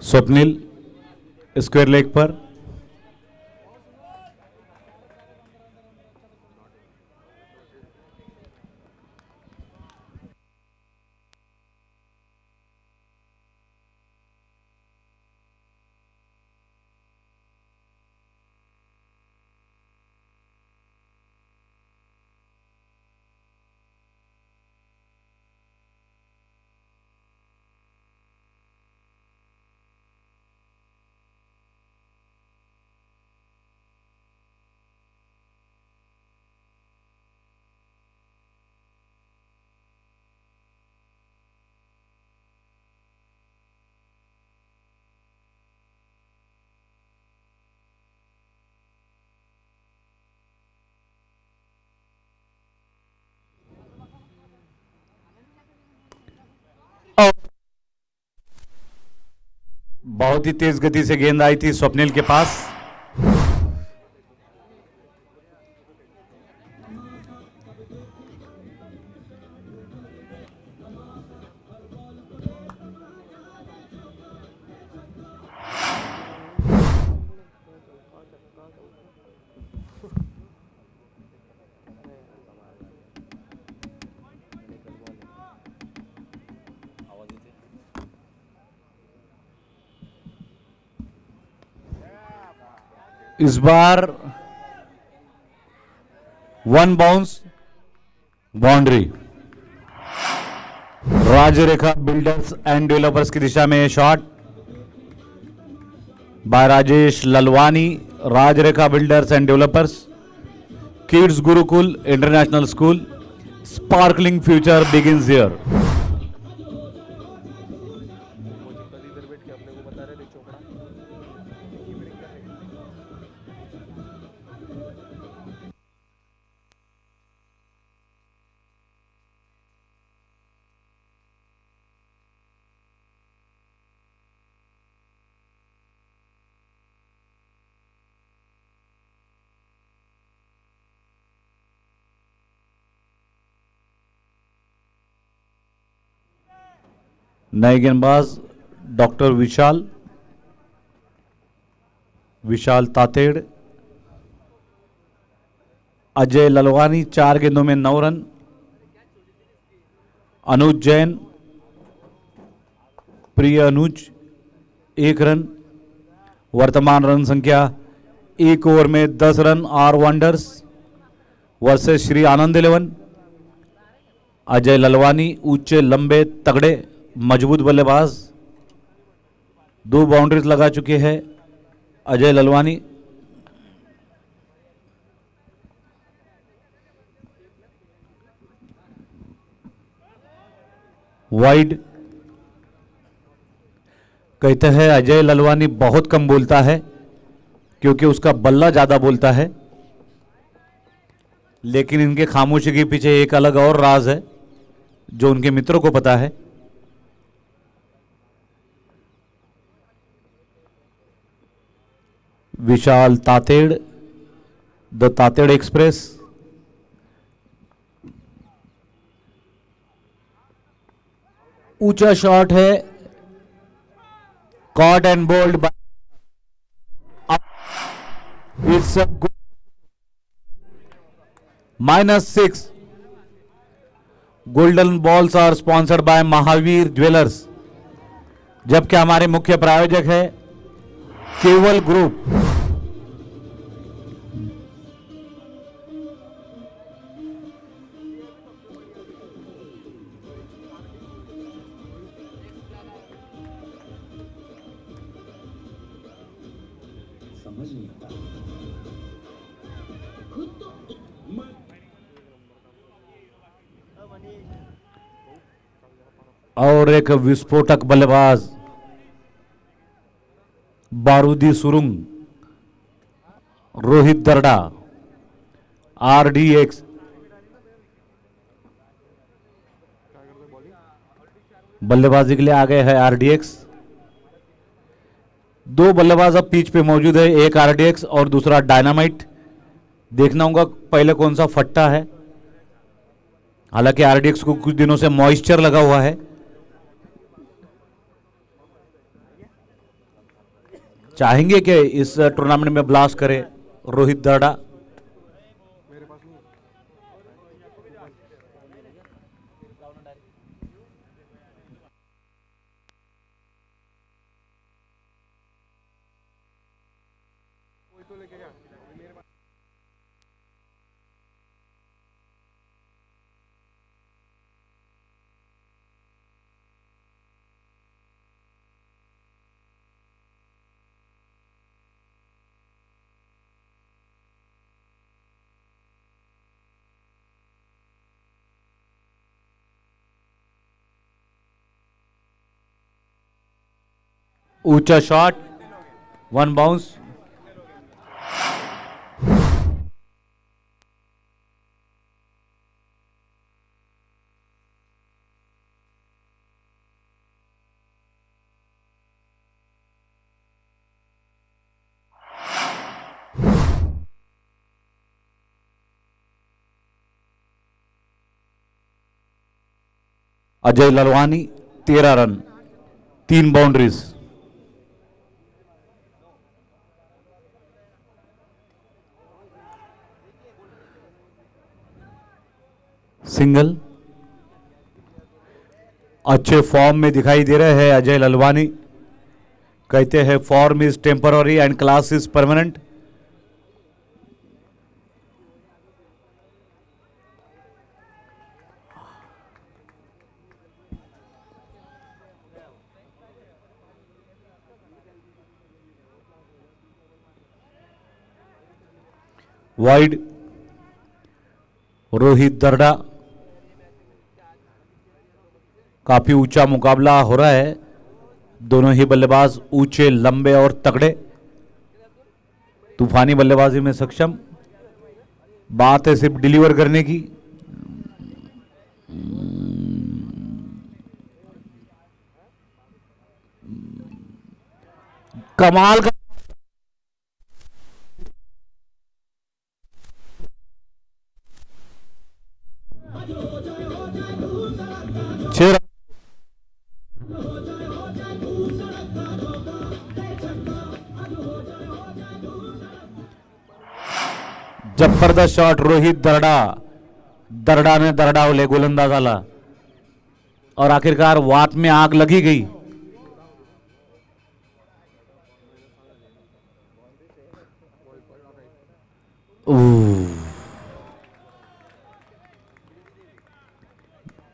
Swapnil square leg पर। बहुत ही तेज गति से गेंद आई थी स्वप्निल के पास। इस बार one bounce boundary. Rajrekha builders and developers की दिशा में shot by Rajesh Lalwani. Rajrekha builders and developers, kids Gurukul international school, sparkling future begins here. नए गेंदबाज डॉक्टर विशाल तातेड़। अजय ललवानी 4 गेंदों में 9 रन। अनुज जैन, प्रिय अनुज 1 रन। वर्तमान रन संख्या 1 ओवर में 10 run. R wonders versus Shri Anand 11। Ajay Lalwani ऊंचे लंबे तगड़े मजबूत बल्लेबाज, 2 बाउंड्रीज लगा चुके हैं अजय ललवानी। वाइड। कहते हैं अजय ललवानी बहुत कम बोलता है क्योंकि उसका बल्ला ज्यादा बोलता है, लेकिन इनके खामोशी के पीछे एक अलग और राज है जो उनके मित्रों को पता है। Vishal Tated, the Tated express. ऊंचा शॉट है, caught and bowled by, it's a good -6। Golden balls are sponsored by Mahavir jewellers, जबकि हमारे मुख्य प्रायोजक है केवल ग्रुप। और एक विस्फोटक बल्लेबाज बारूदी सुरुंग रोहित दरडा, RDX। बल्लेबाजी के लिए आ गए हैं RDX। 2 बल्लेबाज अब पिच पे मौजूद है, एक RDX और दूसरा डायनामाइट। देखना होगा पहले कौन सा फट्टा है। हालांकि RDX को कुछ दिनों से मॉइस्चर लगा हुआ है। चाहेंगे कि इस टूर्नामेंट में ब्लास्ट करे रोहित दर्डा? ऊंचा shot, one bounce. Ajay Lalwani 13 run, 3 boundaries. Single. अच्छे फॉर्म में दिखाई दे रहे हैं अजय ललवानी। कहते हैं form is temporary and class is permanent. Wide, Rohit Darda. काफी ऊंचा मुकाबला हो रहा है। दोनों ही बल्लेबाज ऊंचे, लंबे और तगड़े, तूफानी बल्लेबाजी में सक्षम। बात है सिर्फ डिलीवर करने की। कमाल का जबरदस्त शॉट रोहित दर्डा। दर्डा ने दर्डावले गोलंदाजाला और आखिरकार वात में आग लगी गई।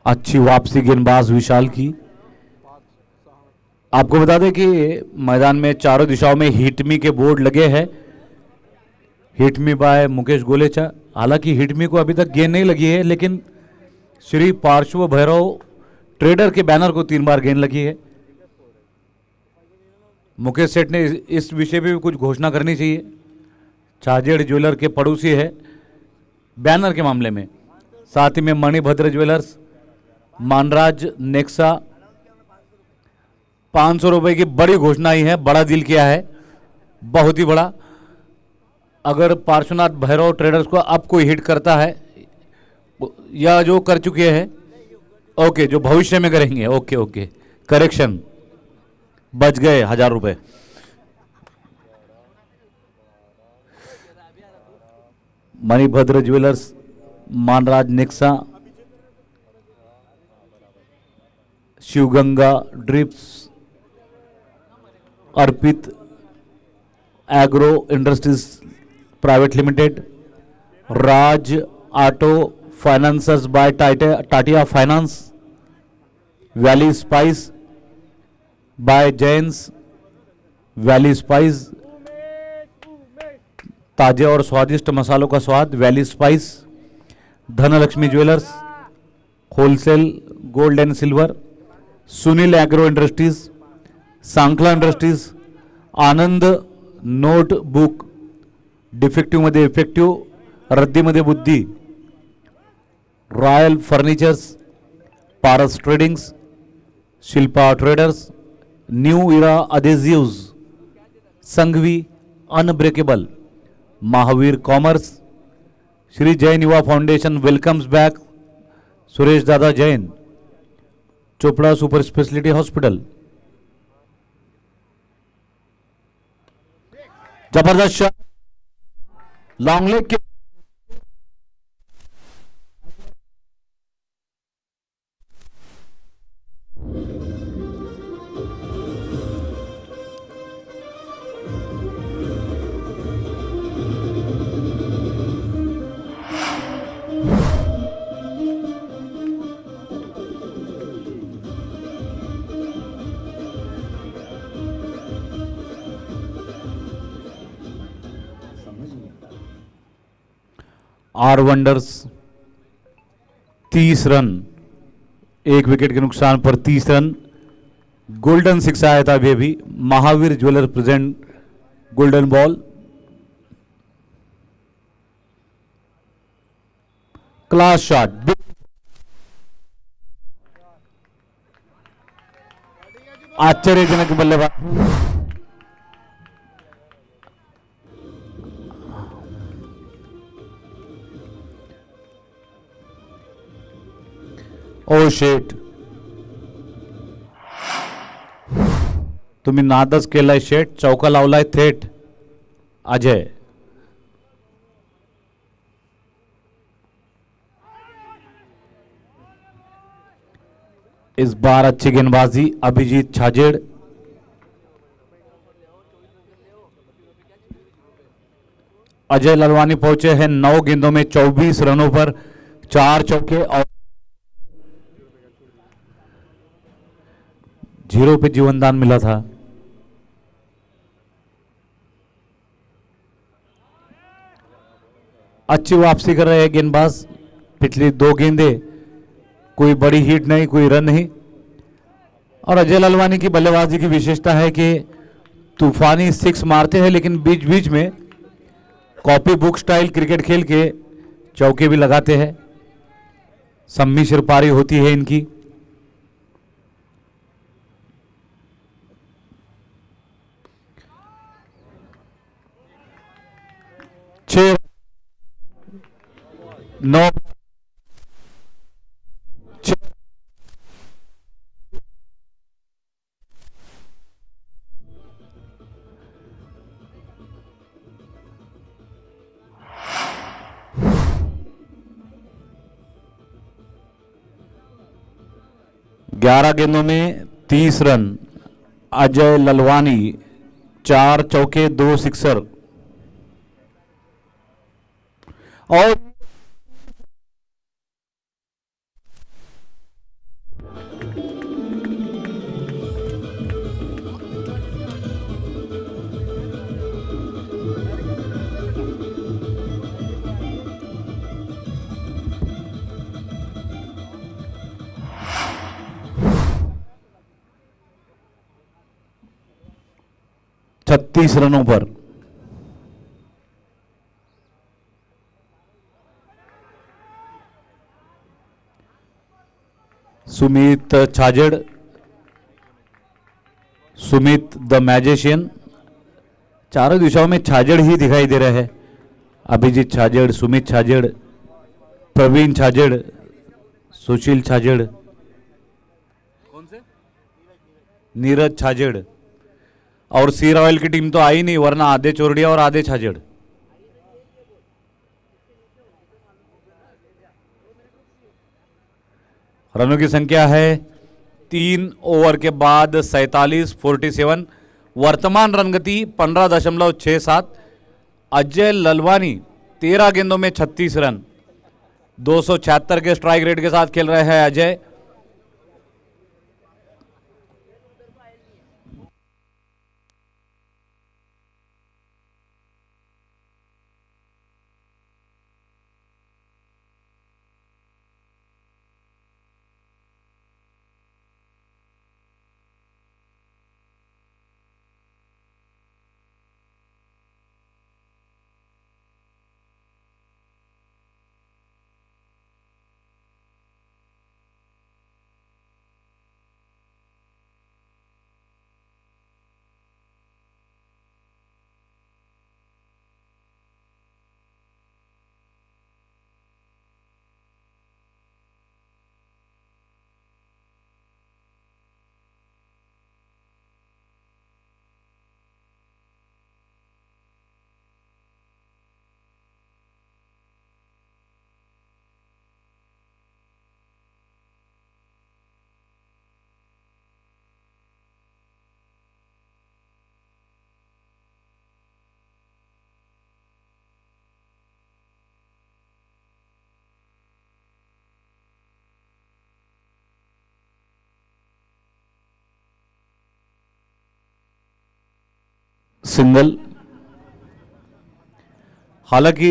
अच्छी वापसी गेंदबाज विशाल की। आपको बता दें कि मैदान में चारों दिशाओं में हिटमी के बोर्ड लगे हैं। हिटमी बाय मुकेश गोलेचा। हालांकि हिटमी को अभी तक गेंद नहीं लगी है, लेकिन श्री पार्श्व भैरव ट्रेडर के बैनर को 3 बार गेंद लगी है। मुकेश सेठ ने इस विषय पे भी कुछ घोषणा करनी चाहिए। छाजेड़ ज्वेलर के पड़ोसी है बैनर के मामले में। साथ ही में मणिभद्र ज्वेलर्स, मानराज नेक्सा। 500 रुपए की बड़ी घोषणा ही है, बड़ा डील किया है, बहुत ही बड़ा। अगर पार्श्वनाथ भैरव ट्रेडर्स को अब कोई हिट करता है या जो कर चुके हैं, ओके, जो भविष्य में करेंगे, ओके ओके, करेक्शन, बच गए 1000 रुपए। Manibhadra jewellers, Manraj Nexa, Shivganga drips, Arpit agro industries private limited, Raj auto financers by Tatia finance, valley spice by Jains, valley spice, ताजे और स्वादिष्ट मसालों का स्वाद, valley spice, Dhanlakshmi jewellers, wholesale gold and silver, Sunil agro industries, Sankla industries, Anand notebook, defective मध्ये इफेक्टिव्ह, रद्दीमध्ये बुद्धी, royal furnitures, Paras tradings, Shilpa traders, new era adhesives, Sanghvi unbreakable, Mahavir commerce, Shri Jain Yuva foundation welcomes back Suresh Dada Jain, Chopra super speciality hospital. जबरदस्त शॉट, लॉन्ग लेग के are wonders 30 run, एक wicket के नुकसान पर 30 run. Golden six आया था अभी Mahavir jeweller present golden ball. Class shot, आश्चर्यजनक बल्लेबाज। ओ शेट, तुम्ही नादच केलाय शेट, चौका लावलाय थेट अजय। इस बार अच्छी गेंदबाजी अभिजीत छाजेड़। अजय ललवानी पहुंचे हैं 9 गेंदों में 24 रनों पर 4 चौके और 0 पे जीवनदान मिला था। अच्छी वापसी कर रहे हैं गेंदबाज। पिछली 2 गेंदे कोई बड़ी हिट नहीं, कोई रन नहीं। और अजय ललवानी की बल्लेबाजी की विशेषता है कि तूफानी 6 मारते हैं, लेकिन बीच बीच में कॉपी बुक स्टाइल क्रिकेट खेल के चौके भी लगाते हैं। सम्मिश्र पारी होती है इनकी। छह 9 11 गेंदों में 30 रन। अजय ललवानी 4 चौके 2 सिक्सर और छत्तीस रनों पर सुमित छाजेड़, सुमित द मैजिशियन। चारों दिशाओं में छाजेड़ ही दिखाई दे रहे हैं। अभिजीत छाजेड़, सुमित छाजेड़, प्रवीण छाजेड़, सुशील छाजेड़, कौन से नीरज छाजेड़। और सी रॉयल की टीम तो आई नहीं, वरना आधे चोरडिया और आधे छाजेड़। रनों की संख्या है 3 ओवर के बाद 47 वर्तमान रन गति 15.67। अजय ललवानी 13 गेंदों में 36 रन, 276 के स्ट्राइक रेट के साथ खेल रहे हैं अजय। सिंगल। हालांकि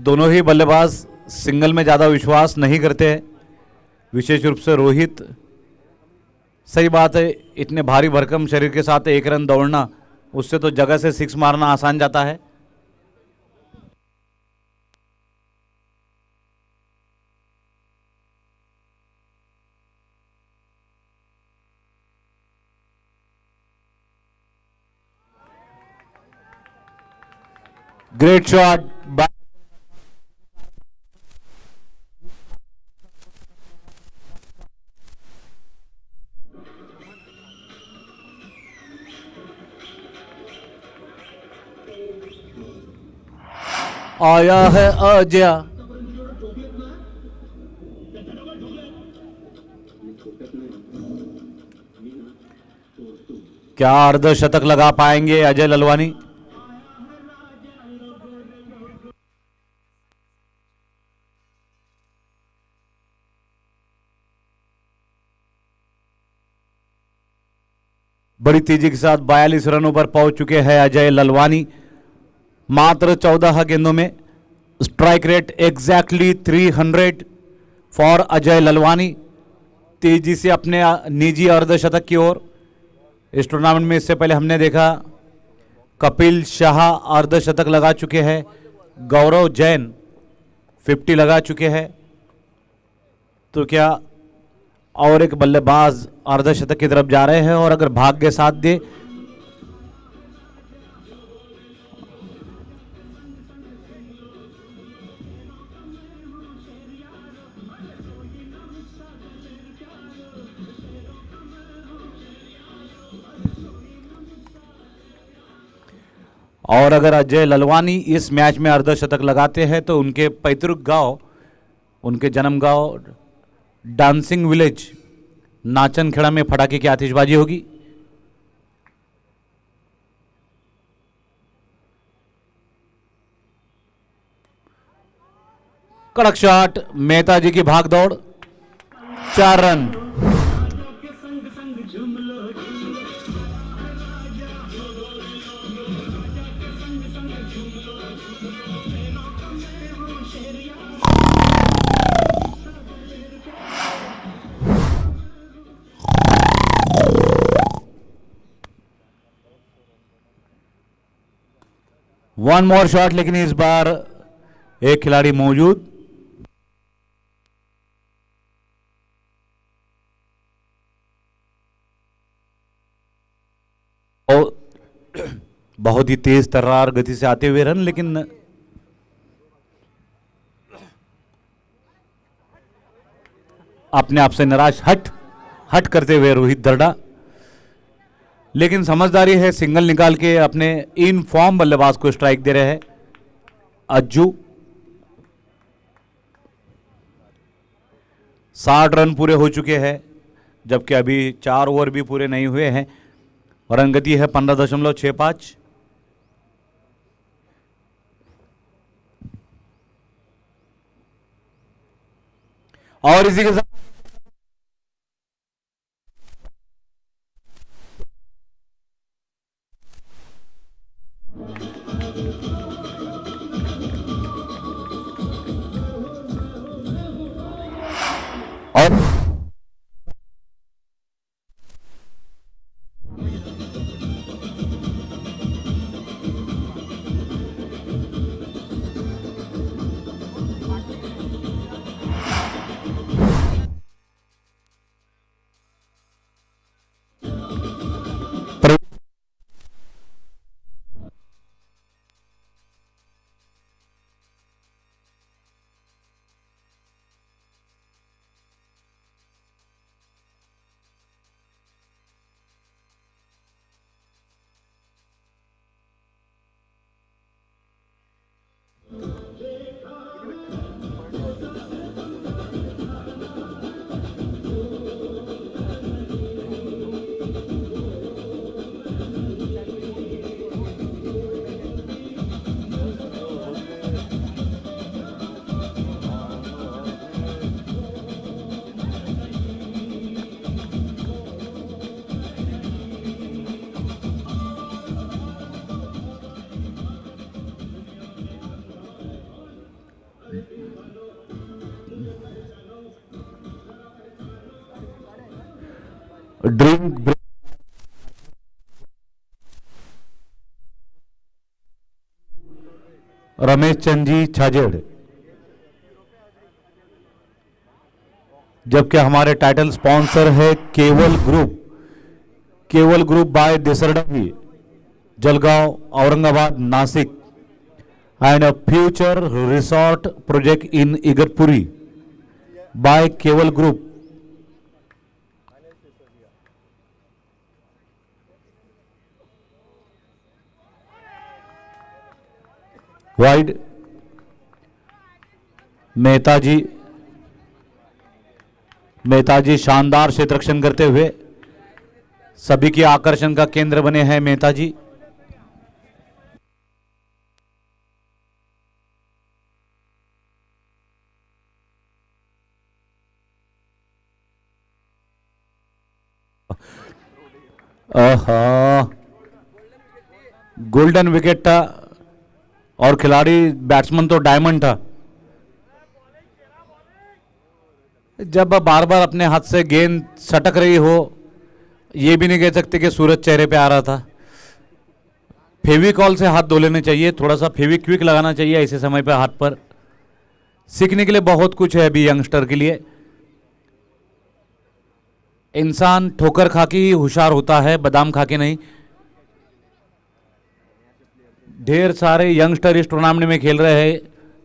दोनों ही बल्लेबाज सिंगल में ज़्यादा विश्वास नहीं करते हैं, विशेष रूप से रोहित। सही बात है, इतने भारी भरकम शरीर के साथ 1 रन दौड़ना, उससे तो जगह से 6 मारना आसान जाता है। Great shot. आया है अजय। क्या अर्धशतक लगा पाएंगे अजय ललवानी? बड़ी तेजी के साथ 42 रनों पर पहुंच चुके हैं अजय ललवानी। मात्र 14 गेंदों में strike rate exactly 300 for Ajay Lalwani. तेजी से अपने निजी अर्धशतक की ओर। इस टूर्नामेंट में इससे पहले हमने देखा कपिल शाह अर्धशतक लगा चुके हैं, गौरव जैन 50 लगा चुके हैं। तो क्या और एक बल्लेबाज अर्धशतक की तरफ जा रहे हैं, और अगर भाग्य साथ दे और अगर अजय ललवानी इस मैच में अर्धशतक लगाते हैं तो उनके पैतृक गांव, उनके जन्म गांव डांसिंग विलेज नाचनखेड़ा में पटाखे की आतिशबाजी होगी। कड़क शॉट, मेहता जी की भागदौड़, 4 रन। वन मोर शॉट, लेकिन इस बार एक खिलाड़ी मौजूद। और बहुत ही तेज तर्रार गति से आते हुए रन, लेकिन अपने आप से निराश हट करते हुए रोहित दर्डा। लेकिन समझदारी है, सिंगल निकाल के अपने इन फॉर्म बल्लेबाज को स्ट्राइक दे रहे हैं अज्जू। 60 रन पूरे हो चुके हैं, जबकि अभी 4 ओवर भी पूरे नहीं हुए हैं। रन गति है 15.65। और इसी के साथ ड्रिंक ब्रेक रमेश चंद जी छाजेड़। जबकि हमारे टाइटल स्पॉन्सर है Keval group by Desarda ji, Jalgaon, Aurangabad, Nashik, and a future resort project in Igatpuri by Keval group. Wide Mehta ji शानदार क्षेत्र रक्षण करते हुए सभी के आकर्षण का केंद्र बने हैं मेहता जी। गोल्डन विकेट था और खिलाड़ी बैट्समैन तो डायमंड था। जब बार बार अपने हाथ से गेंद सटक रही हो, ये भी नहीं कह सकते कि सूरज चेहरे पे आ रहा था। फेविकॉल से हाथ धो लेने चाहिए, थोड़ा सा फेविक्विक लगाना चाहिए ऐसे समय पे हाथ पर। सीखने के लिए बहुत कुछ है अभी यंगस्टर के लिए। इंसान ठोकर खा के ही होशियार होता है, बादाम खा के नहीं। ढेर सारे यंगस्टर इस टूर्नामेंट में खेल रहे हैं,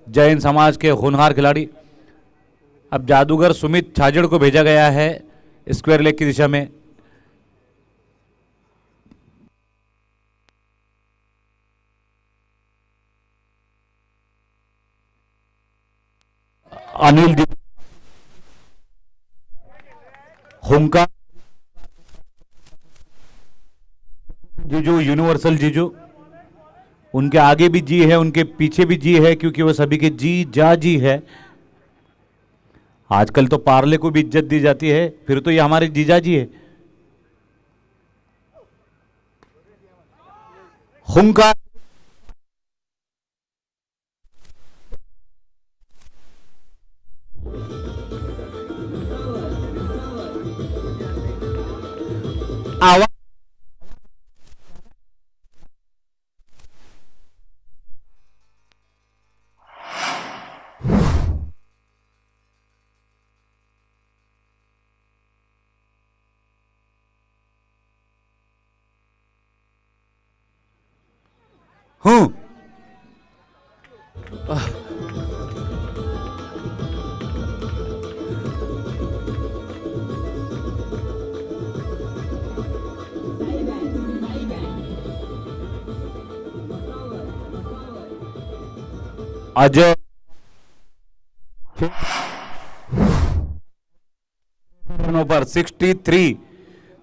जैन समाज के होनहार खिलाड़ी। अब जादूगर सुमित छाजेड़ को भेजा गया है स्क्वायर लेग की दिशा में। अनिल हुंका जीजू, यूनिवर्सल जीजू, उनके आगे भी जी है, उनके पीछे भी जी है, क्योंकि वो सभी के जी जा जी है। आजकल तो पार्ले को भी इज्जत दी जाती है, फिर तो ये हमारे जीजा जी है। हुंका आवाज हूं। अजय रनों पर 63,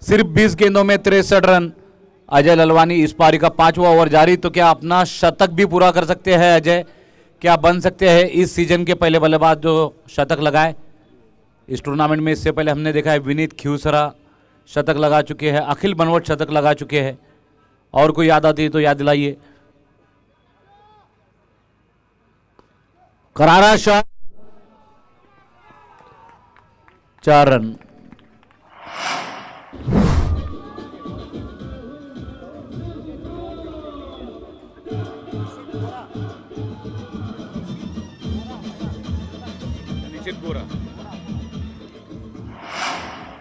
सिर्फ 20 गेंदों में 63 रन। अजय ललवानी, इस पारी का 5वां ओवर जारी। तो क्या अपना शतक भी पूरा कर सकते हैं अजय? क्या बन सकते हैं इस सीजन के पहले बल्लेबाज जो शतक लगाए इस टूर्नामेंट में? इससे पहले हमने देखा है विनीत खियूसरा शतक लगा चुके हैं, अखिल बनवट शतक लगा चुके हैं। और कोई याद आती है तो याद दिलाइए। करारा शॉट, 4 रन।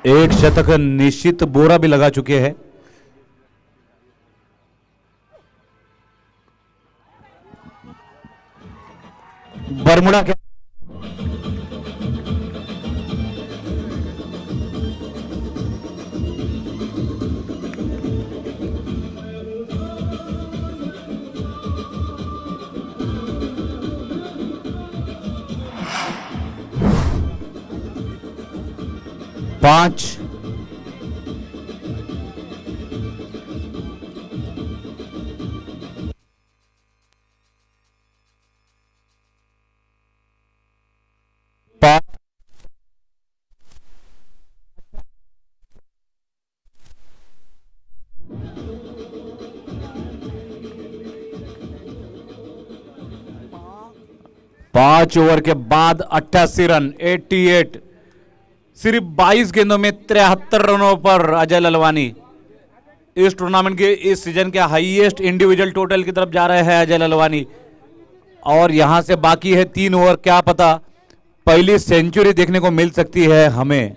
एक शतक निश्चित बोरा भी लगा चुके हैं। बरमुडा के पांच, पांच ओवर के बाद 88 रन, 88। सिर्फ 22 गेंदों में 73 रनों पर अजय ललवानी इस टूर्नामेंट के इस सीजन के हाईएस्ट इंडिविजुअल टोटल की तरफ जा रहे हैं अजय ललवानी। और यहां से बाकी है 3 ओवर, क्या पता पहली सेंचुरी देखने को मिल सकती है हमें।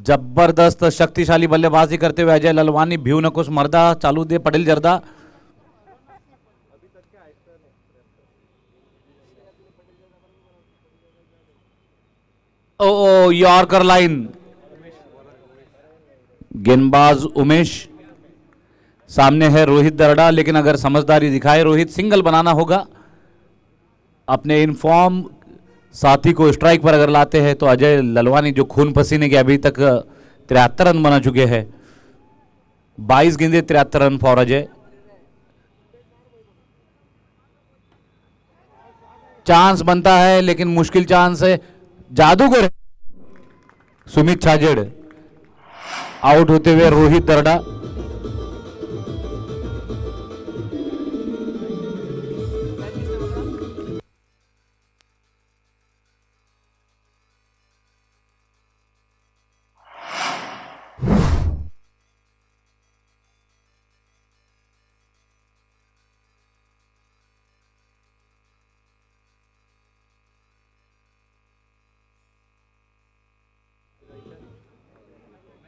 जबरदस्त शक्तिशाली बल्लेबाजी करते हुए अजय ललवानी, भ्यू नकुश मर्दा, चालू दे पटेल जर्दा। ओ यॉर्कर लाइन, गेंदबाज उमेश, सामने है रोहित दरड़ा, लेकिन अगर समझदारी दिखाए रोहित, सिंगल बनाना होगा। अपने इनफॉर्म साथी को स्ट्राइक पर अगर लाते हैं तो अजय ललवानी जो खून पसीने के अभी तक 73 रन बना चुके हैं। 22 गेंदे 73 रन फॉर अजय। चांस बनता है लेकिन मुश्किल चांस है। जादूगर सुमित छाजेड़, आउट होते हुए रोहित दरड़ा।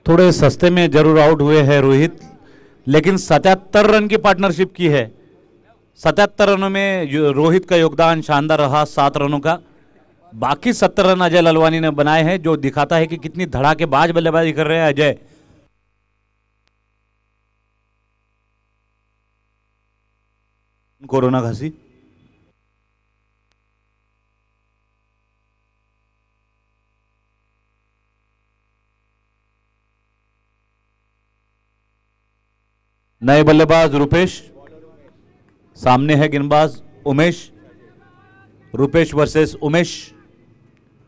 थोड़े सस्ते में जरूर आउट हुए हैं रोहित, लेकिन 77 रन की पार्टनरशिप की है। 77 रनों में रोहित का योगदान शानदार रहा, 7 रनों का। बाकी 70 रन अजय ललवानी ने बनाए हैं, जो दिखाता है कि कितनी धड़ाकेबाज बल्लेबाजी कर रहे हैं अजय। कोरोना खांसी, नए बल्लेबाज रुपेश, सामने है गेंदबाज उमेश। रुपेश वर्सेस उमेश,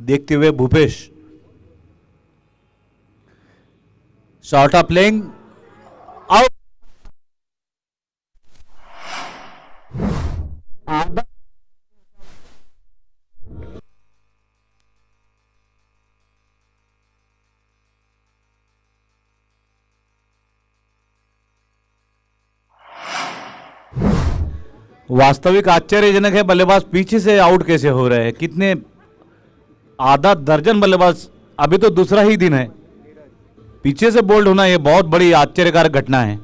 देखते हुए Bhupesh. Short of playing, out. वास्तविक आश्चर्यजनक है, बल्लेबाज पीछे से आउट कैसे हो रहे हैं। कितने आधा दर्जन बल्लेबाज, अभी तो दूसरा ही दिन है, पीछे से बोल्ड होना यह बहुत बड़ी आश्चर्यकारक घटना है।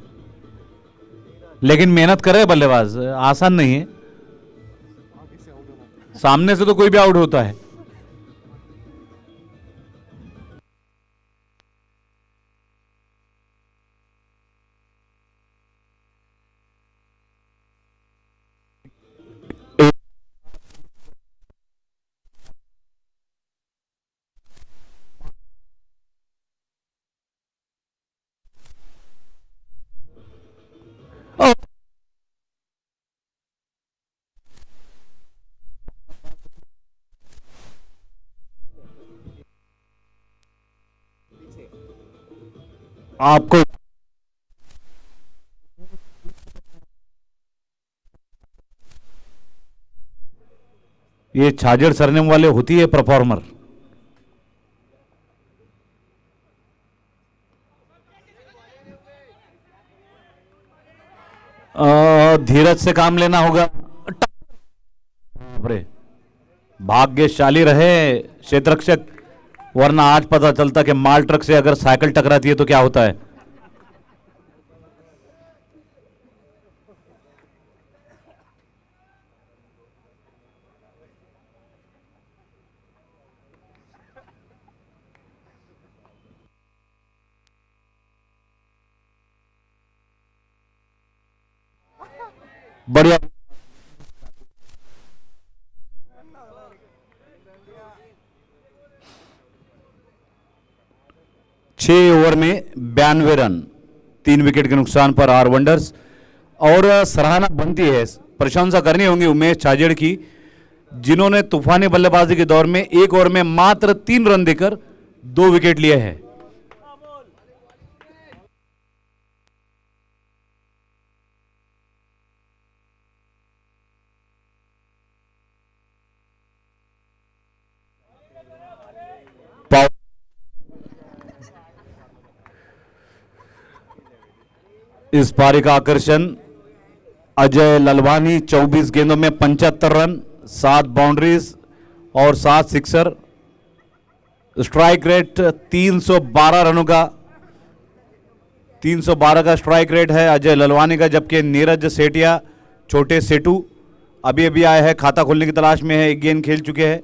लेकिन मेहनत कर रहे हैं बल्लेबाज, आसान नहीं है। सामने से तो कोई भी आउट होता है। आपको ये छाजड़ सरनेम वाले होती है परफॉर्मर। धीरज से काम लेना होगा। भाग्यशाली रहे क्षेत्ररक्षक, वरना आज पता चलता कि माल ट्रक से अगर साइकिल टकराती है तो क्या होता है। बढ़िया। 6 ओवर में 92 रन, 3 विकेट के नुकसान पर आर वंडर्स। और सराहना बनती है, प्रशंसा करनी होगी उमेश छाजेड़ की, जिन्होंने तूफानी बल्लेबाजी के दौर में 1 ओवर में मात्र 3 रन देकर 2 विकेट लिए हैं। इस पारी का आकर्षण अजय ललवानी, 24 गेंदों में 75 रन, 7 बाउंड्रीज और 7 सिक्सर। स्ट्राइक रेट 312 रनों का 312 का स्ट्राइक रेट है अजय ललवानी का, जबकि नीरज सेठिया, छोटे सेठू, अभी अभी आए हैं, खाता खोलने की तलाश में है, एक गेंद खेल चुके हैं।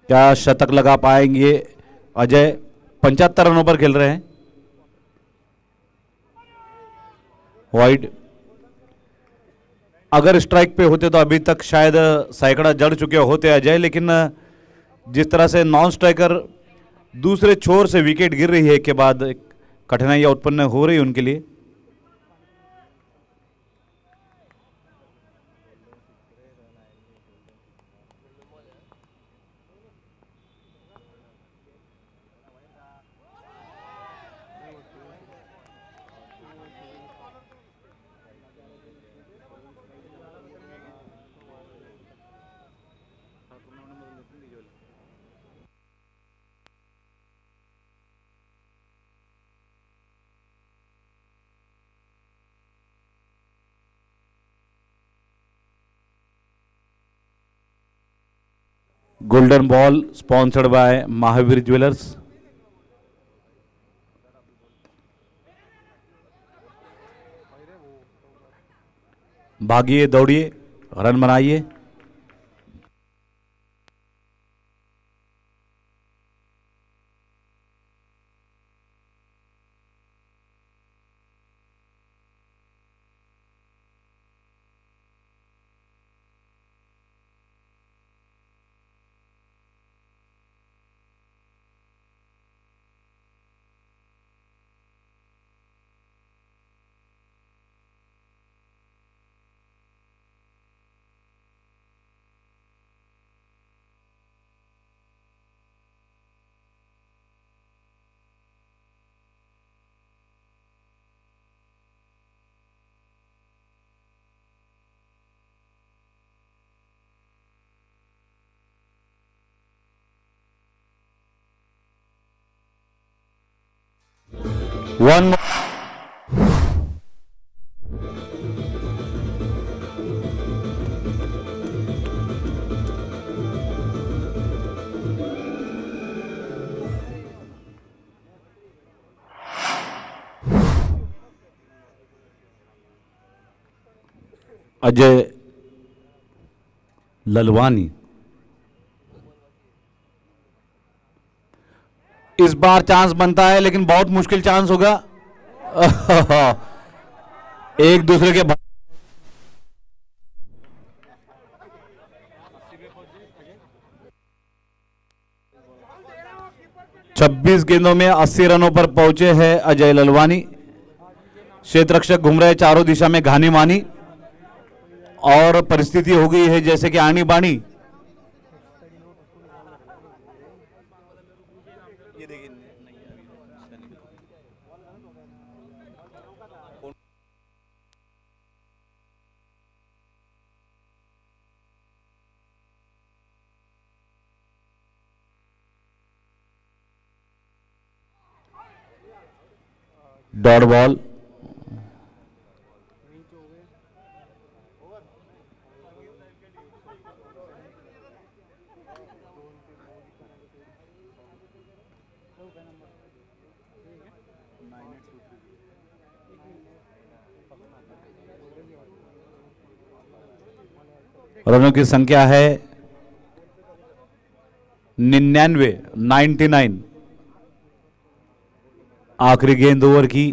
क्या शतक लगा पाएंगे अजय? 75 रनों पर खेल रहे हैं। वाइड, अगर स्ट्राइक पे होते तो अभी तक शायद सैकड़ा जड़ चुके होते अजय, लेकिन जिस तरह से नॉन स्ट्राइकर दूसरे छोर से विकेट गिर रही है के बाद कठिनाइयां उत्पन्न हो रही उनके लिए। Golden ball sponsored by Mahavir jewellers. भागिए, दौड़िए, रन बनाइए। वन अजय ललवानी, इस बार चांस बनता है लेकिन बहुत मुश्किल चांस होगा। एक दूसरे के 26 गेंदों में 80 रनों पर पहुंचे हैं अजय ललवानी। क्षेत्ररक्षक घूम रहे चारों दिशा में घानी मानी, और परिस्थिति हो गई है जैसे कि आनी बानी। डॉट बॉल, रनों की संख्या है 99। आखिरी गेंद ओवर की।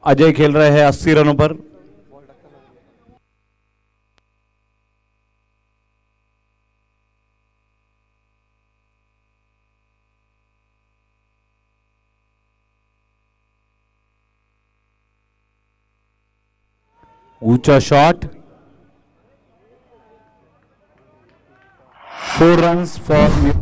अजय खेल रहे हैं 80 रनों पर। ऊंचा शॉट, 4 रन्स फॉर।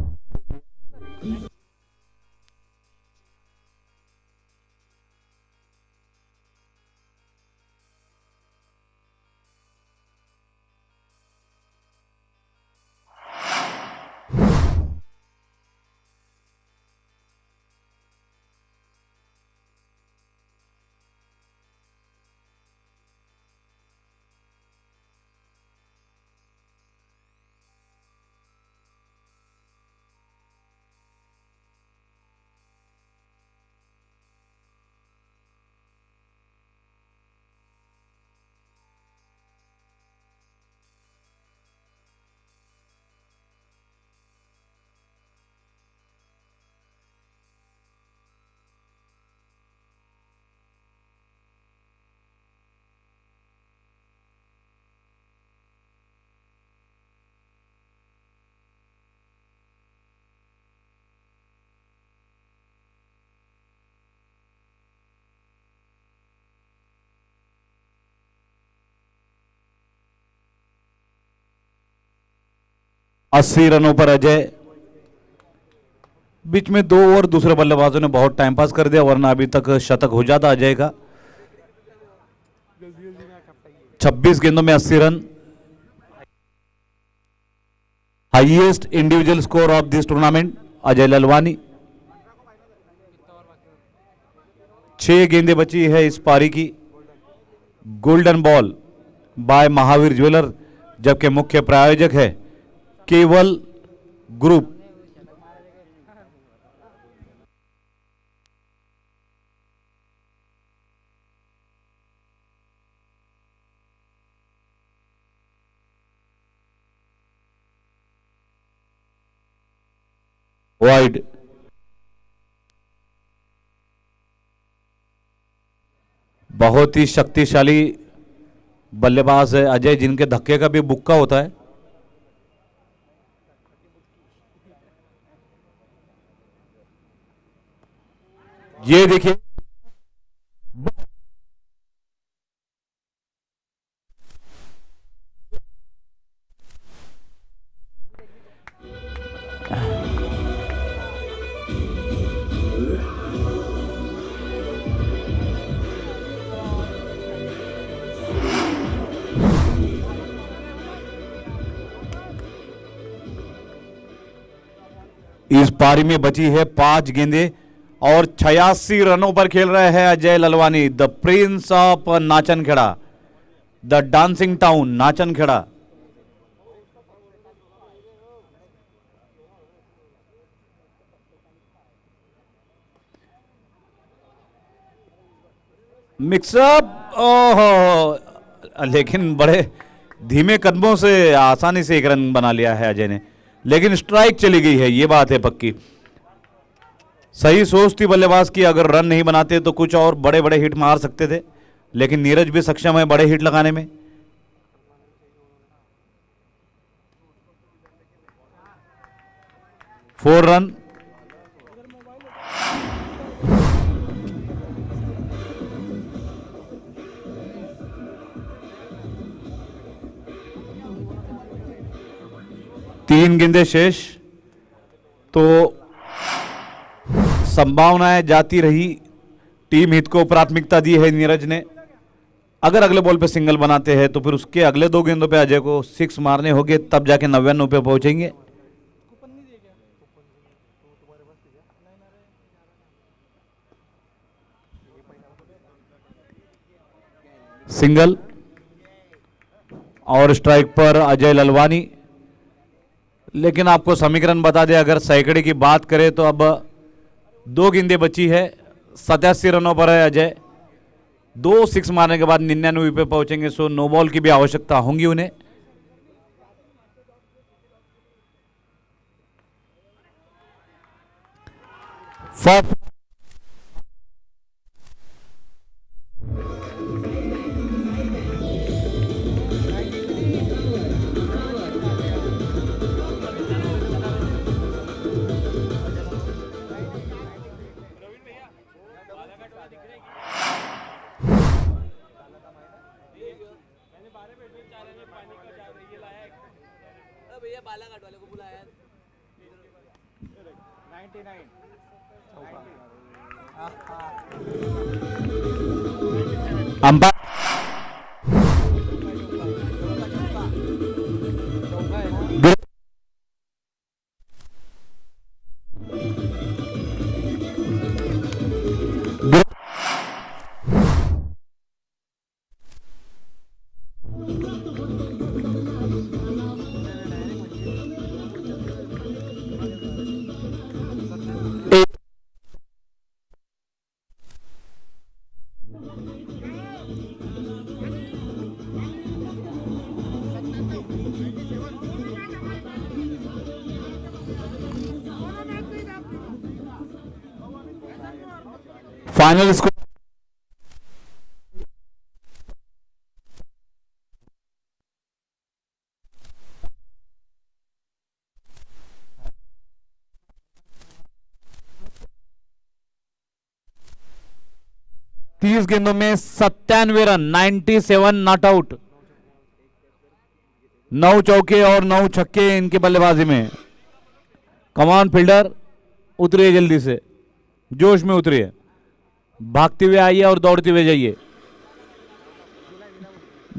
अस्सी रनों पर अजय। बीच में 2 और दूसरे बल्लेबाजों ने बहुत टाइम पास कर दिया, वरना अभी तक शतक हो जाता अजय का। 26 गेंदों में 80 run, highest individual score of this tournament Ajay Lalwani. 6 गेंदें बची है इस पारी की। Golden ball by Mahavir jeweller, जबकि मुख्य प्रायोजक है केवल ग्रुप। वाइड, बहुत ही शक्तिशाली बल्लेबाज है अजय, जिनके धक्के का भी बुक्का होता है। ये देखिए, इस पारी में बची है 5 गेंदें और 86 रनों पर खेल रहे हैं Ajay Lalwani, the prince of Nachankheda, the dancing town Nachankheda. Mix up, ओहो, लेकिन बड़े धीमे कदमों से आसानी से एक रन बना लिया है अजय ने, लेकिन स्ट्राइक चली गई है, ये बात है पक्की। सही सोच थी बल्लेबाज की, अगर रन नहीं बनाते तो कुछ और बड़े बड़े हिट मार सकते थे, लेकिन नीरज भी सक्षम है बड़े हिट लगाने में। फोर रन, तीन गेंदें शेष, तो संभावनाएं जाती रही। टीम हित को प्राथमिकता दी है नीरज ने। अगर अगले बॉल पे सिंगल बनाते हैं तो फिर उसके अगले 2 गेंदों पे अजय को 6 मारने होंगे, तब जाके 99 पे पहुंचेंगे। सिंगल और स्ट्राइक पर अजय ललवानी। लेकिन आपको समीकरण बता दें, अगर सैकड़े की बात करें तो अब 2 गेंदें बची है, 87 रनों पर है अजय। 2 6 मारने के बाद 99 पे पहुंचेंगे, सो नो बॉल की भी आवश्यकता होंगी उन्हें। भैया बालाघाट वाले को बुलाया 99 अंपायर फाइनल स्कोर 30 गेंदों में 97 रन, 97 नॉट आउट, 9 चौके और 9 छक्के इनके बल्लेबाजी में। कमान फील्डर उतरिए, जल्दी से जोश में उतरिए, भागते हुए आइए और दौड़ते हुए जाइए।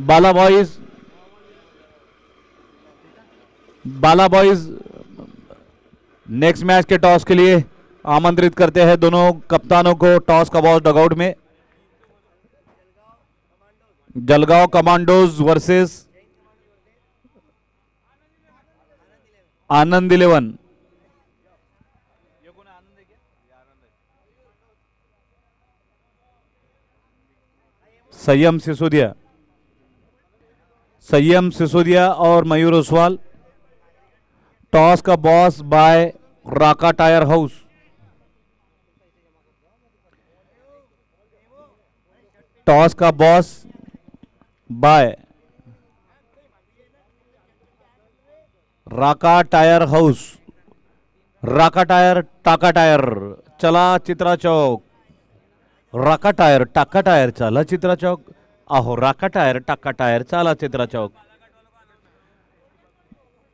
बाला बॉयज नेक्स्ट मैच के टॉस के लिए आमंत्रित करते हैं दोनों कप्तानों को। टॉस का बॉस डगआउट में। जलगांव कमांडोज वर्सेस आनंद 11। संयम सिसोदिया और मयूर ओसवाल। टॉस का बॉस बाय राका टायर हाउस। टॉस का बॉस बाय राका टायर हाउस। राका टायर, टाका टायर, चला चित्रा चौक। राका टायर, टाका टायर, चला चित्रा चौक। आहो, राका टायर, टाका टायर, चला चित्रा चौक।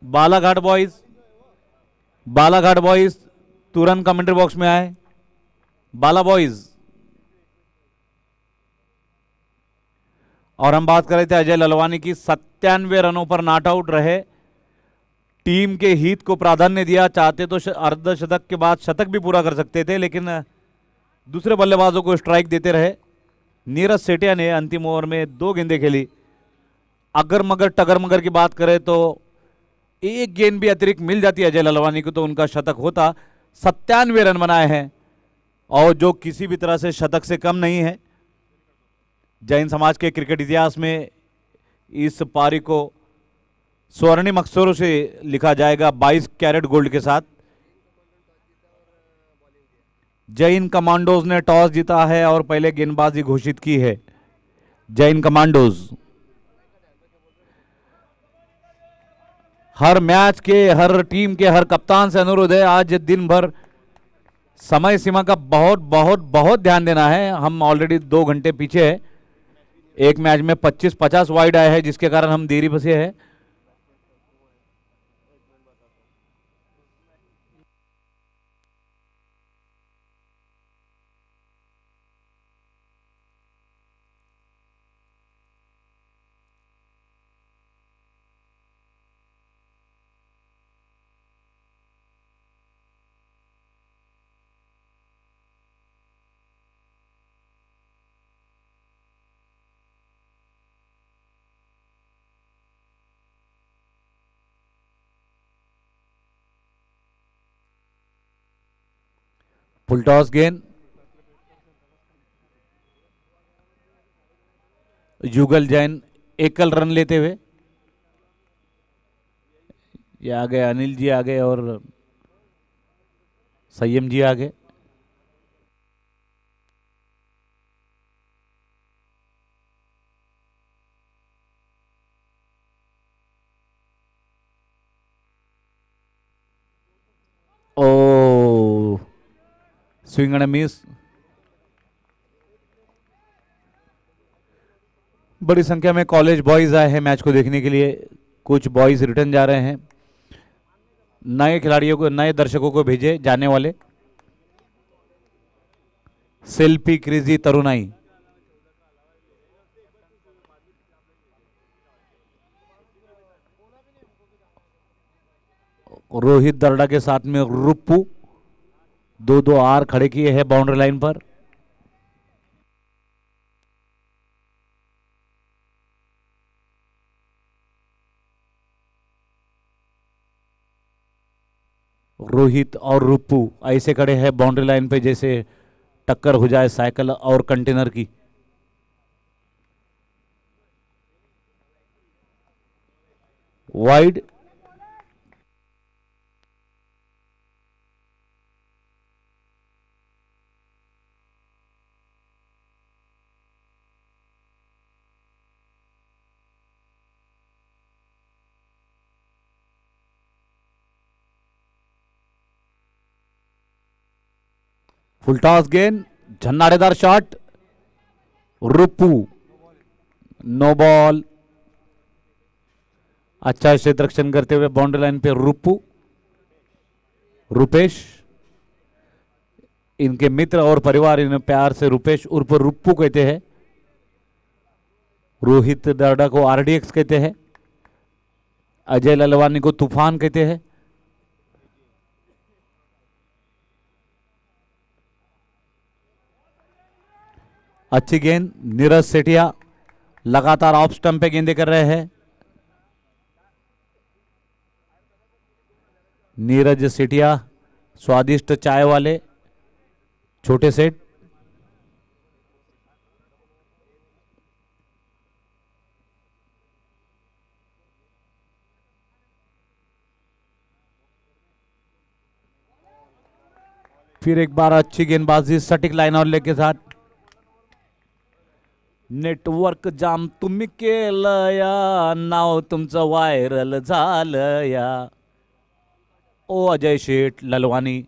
बालाघाट बॉयज तुरंत कमेंट्री बॉक्स में आए। बाला बॉयज। और हम बात कर रहे थे अजय ललवानी की। 97 रनों पर नॉट आउट रहे, टीम के हित को प्राधान्य दिया। चाहते तो अर्धशतक के बाद शतक भी पूरा कर सकते थे, लेकिन दूसरे बल्लेबाजों को स्ट्राइक देते रहे। नीरज सेठिया ने अंतिम ओवर में 2 गेंदें खेली। अगर मगर टगर मगर की बात करें तो एक गेंद भी अतिरिक्त मिल जाती है अजय ललवानी को तो उनका शतक होता। 97 रन बनाए हैं, और जो किसी भी तरह से शतक से कम नहीं है। जैन समाज के क्रिकेट इतिहास में इस पारी को स्वर्णिम अक्षरों से लिखा जाएगा 22 कैरेट गोल्ड के साथ। जैन कमांडोज ने टॉस जीता है और पहले गेंदबाजी घोषित की है। जैन कमांडोज हर मैच के, हर टीम के, हर कप्तान से अनुरोध है, आज दिन भर समय सीमा का बहुत बहुत बहुत ध्यान देना है। हम ऑलरेडी 2 घंटे पीछे है। एक मैच में 25-50 वाइड आए हैं, जिसके कारण हम देरी बसे हैं। फुल टॉस गेंद, युगल जैन एकल रन लेते हुए। ये आ गए, अनिल जी आ गए और संयम जी आ गए। ओ स्विंग एंड मिस। बड़ी संख्या में कॉलेज बॉयज आए हैं मैच को देखने के लिए। कुछ बॉयज रिटर्न जा रहे हैं। नए खिलाड़ियों को, नए दर्शकों को भेजे जाने वाले। शिल्पी क्रिजी तरुणाई, रोहित दर्डा के साथ में रुप्पू, दो दो आर खड़े किए हैं बाउंड्री लाइन पर। रोहित और रुप्पू ऐसे खड़े हैं बाउंड्री लाइन पे जैसे टक्कर हो जाए साइकिल और कंटेनर की। वाइड, फुल टॉस गेंद, झन्नाटेदार शॉट, रुप्पू, नो बॉल। अच्छा क्षेत्र रक्षण करते हुए बाउंड्री लाइन पे रुप्पू, रुपेश, इनके मित्र और परिवार इन्हें प्यार से रुपेश उर्फ रुप्पू कहते हैं। रोहित दर्डा को आरडीएक्स कहते हैं। अजय ललवानी को तूफान कहते हैं। अच्छी गेंद, नीरज सेठिया लगातार ऑफ स्टंप पे गेंदे कर रहे हैं। नीरज सेठिया स्वादिष्ट चाय वाले, छोटे सेठ। फिर एक बार अच्छी गेंदबाजी सटीक लाइन और लेग के साथ। नेटवर्क जाम तुम्ही केलया, नाव तुमचं व्हायरल झालं या। ओ अजय शेठ ललवानी,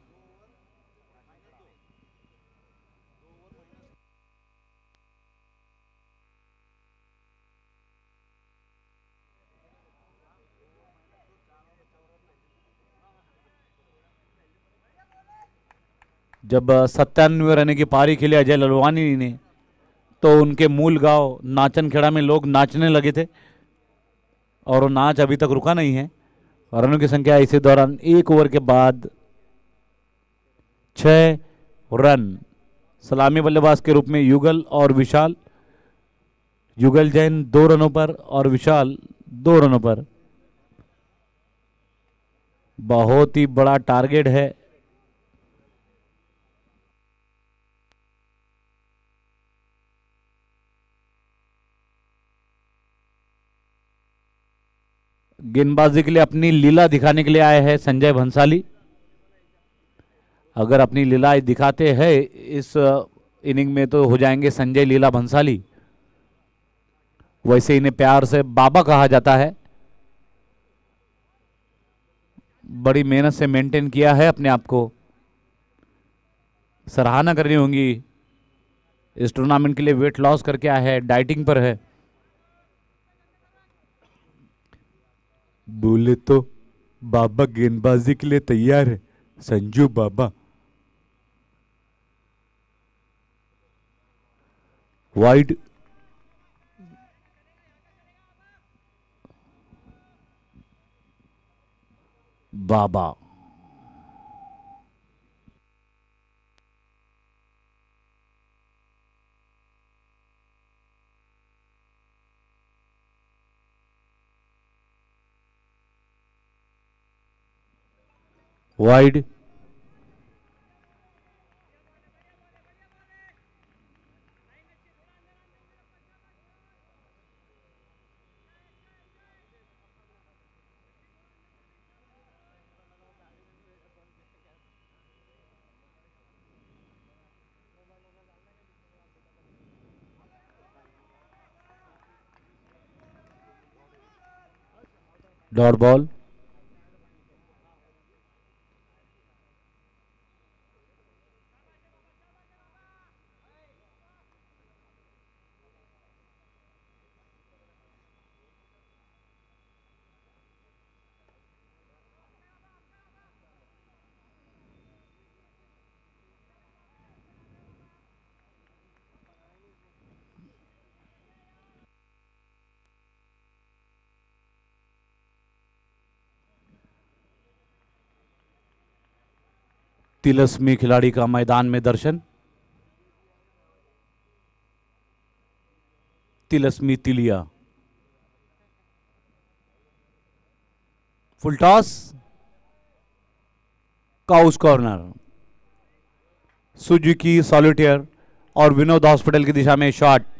जब 97 रन की पारी खेली अजय ललवानी ने तो उनके मूल गांव नाचनखेड़ा में लोग नाचने लगे थे और वो नाच अभी तक रुका नहीं है। रनों की संख्या इसी दौरान एक ओवर के बाद 6 रन। सलामी बल्लेबाज के रूप में युगल और विशाल, युगल जैन 2 रनों पर और विशाल 2 रनों पर। बहुत ही बड़ा टारगेट है। गेंदबाजी के लिए अपनी लीला दिखाने के लिए आए हैं संजय भंसाली। अगर अपनी लीला दिखाते हैं इस इनिंग में तो हो जाएंगे संजय लीला भंसाली। वैसे इन्हें प्यार से बाबा कहा जाता है। बड़ी मेहनत से मेंटेन किया है अपने आप को। सराहना करनी होगी। इस टूर्नामेंट के लिए वेट लॉस करके आया है, डाइटिंग पर है। बोले तो बाबा गेंदबाजी के लिए तैयार है, Sanju Baba. Wide, Baba. Wide, dot ball. तिलस्मी खिलाड़ी का मैदान में दर्शन। तिलस्मी तिलिया। Full toss, cow's corner. Suzuki solitaire और विनोद हॉस्पिटल की दिशा में शॉट।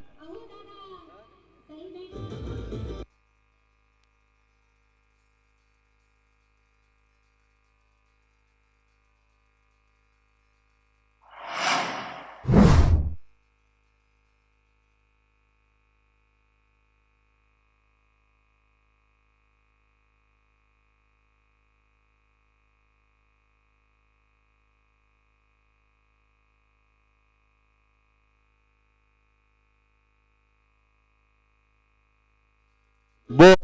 वो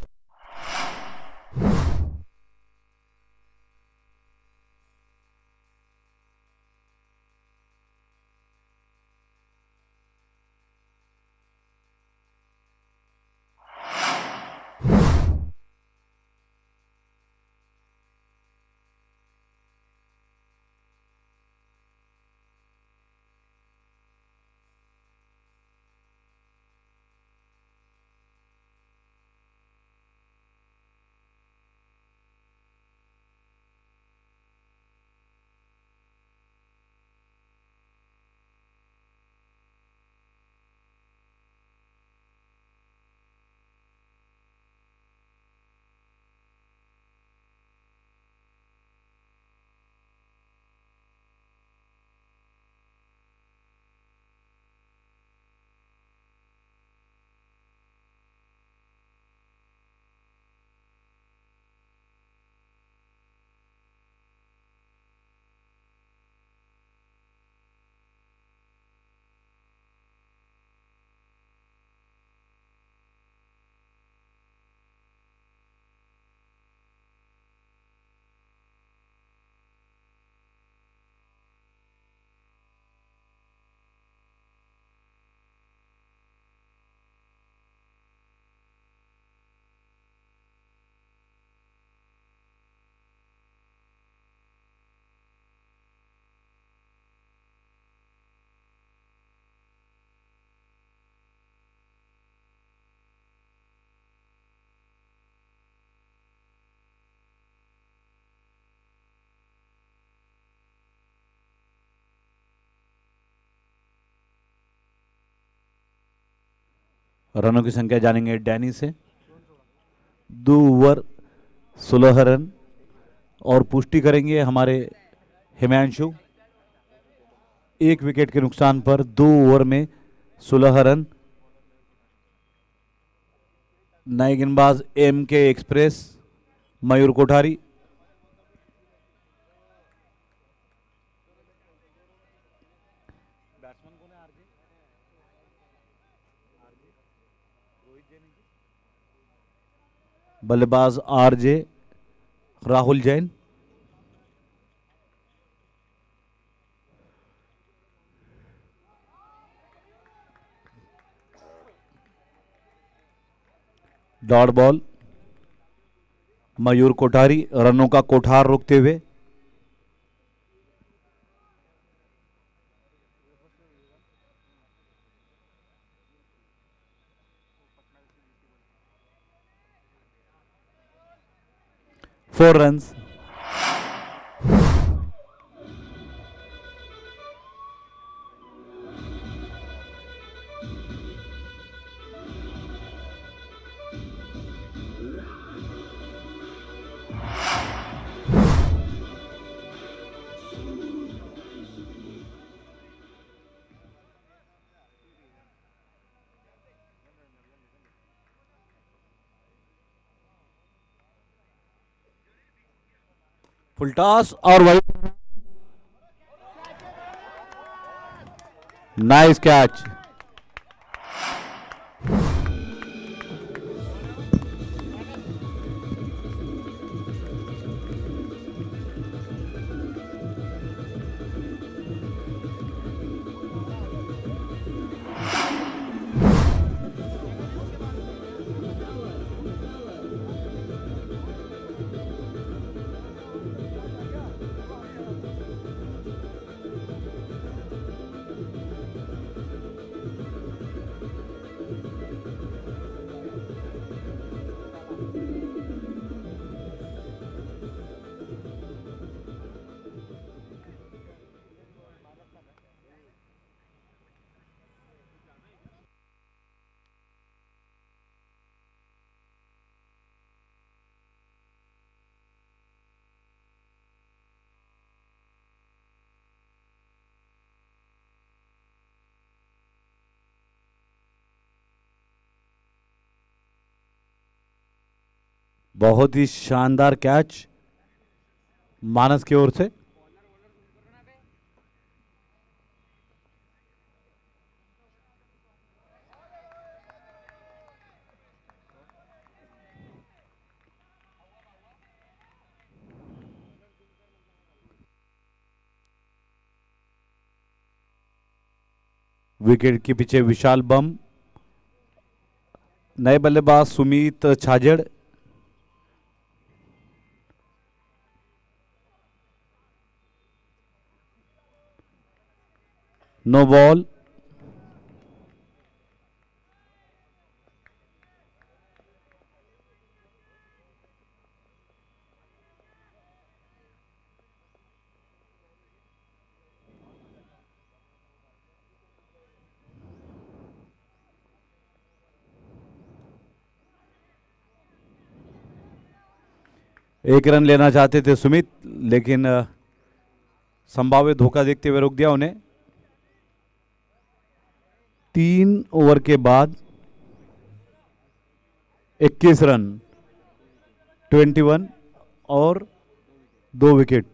रनों की संख्या जानेंगे डैनी से। 2 ओवर 16 रन और पुष्टि करेंगे हमारे हिमांशु। 1 विकेट के नुकसान पर 2 ओवर में 16 रन। नए गेंदबाज एम के एक्सप्रेस मयूर कोठारी। बल्लेबाज RJ Rahul Jain. Dot ball Mayur Kothari. रनों का कोठार रोकते हुए फोर रन्स। फुल टॉस और वही नाइस कैच। बहुत ही शानदार कैच मानस की ओर से। विकेट के पीछे विशाल बम, नए बल्लेबाज सुमित छाजेड़। No ball. एक रन लेना चाहते थे सुमित, लेकिन संभावित धोखा देखते हुए रोक दिया उन्हें। 3 ओवर के बाद 21 रन, 21 और 2 विकेट।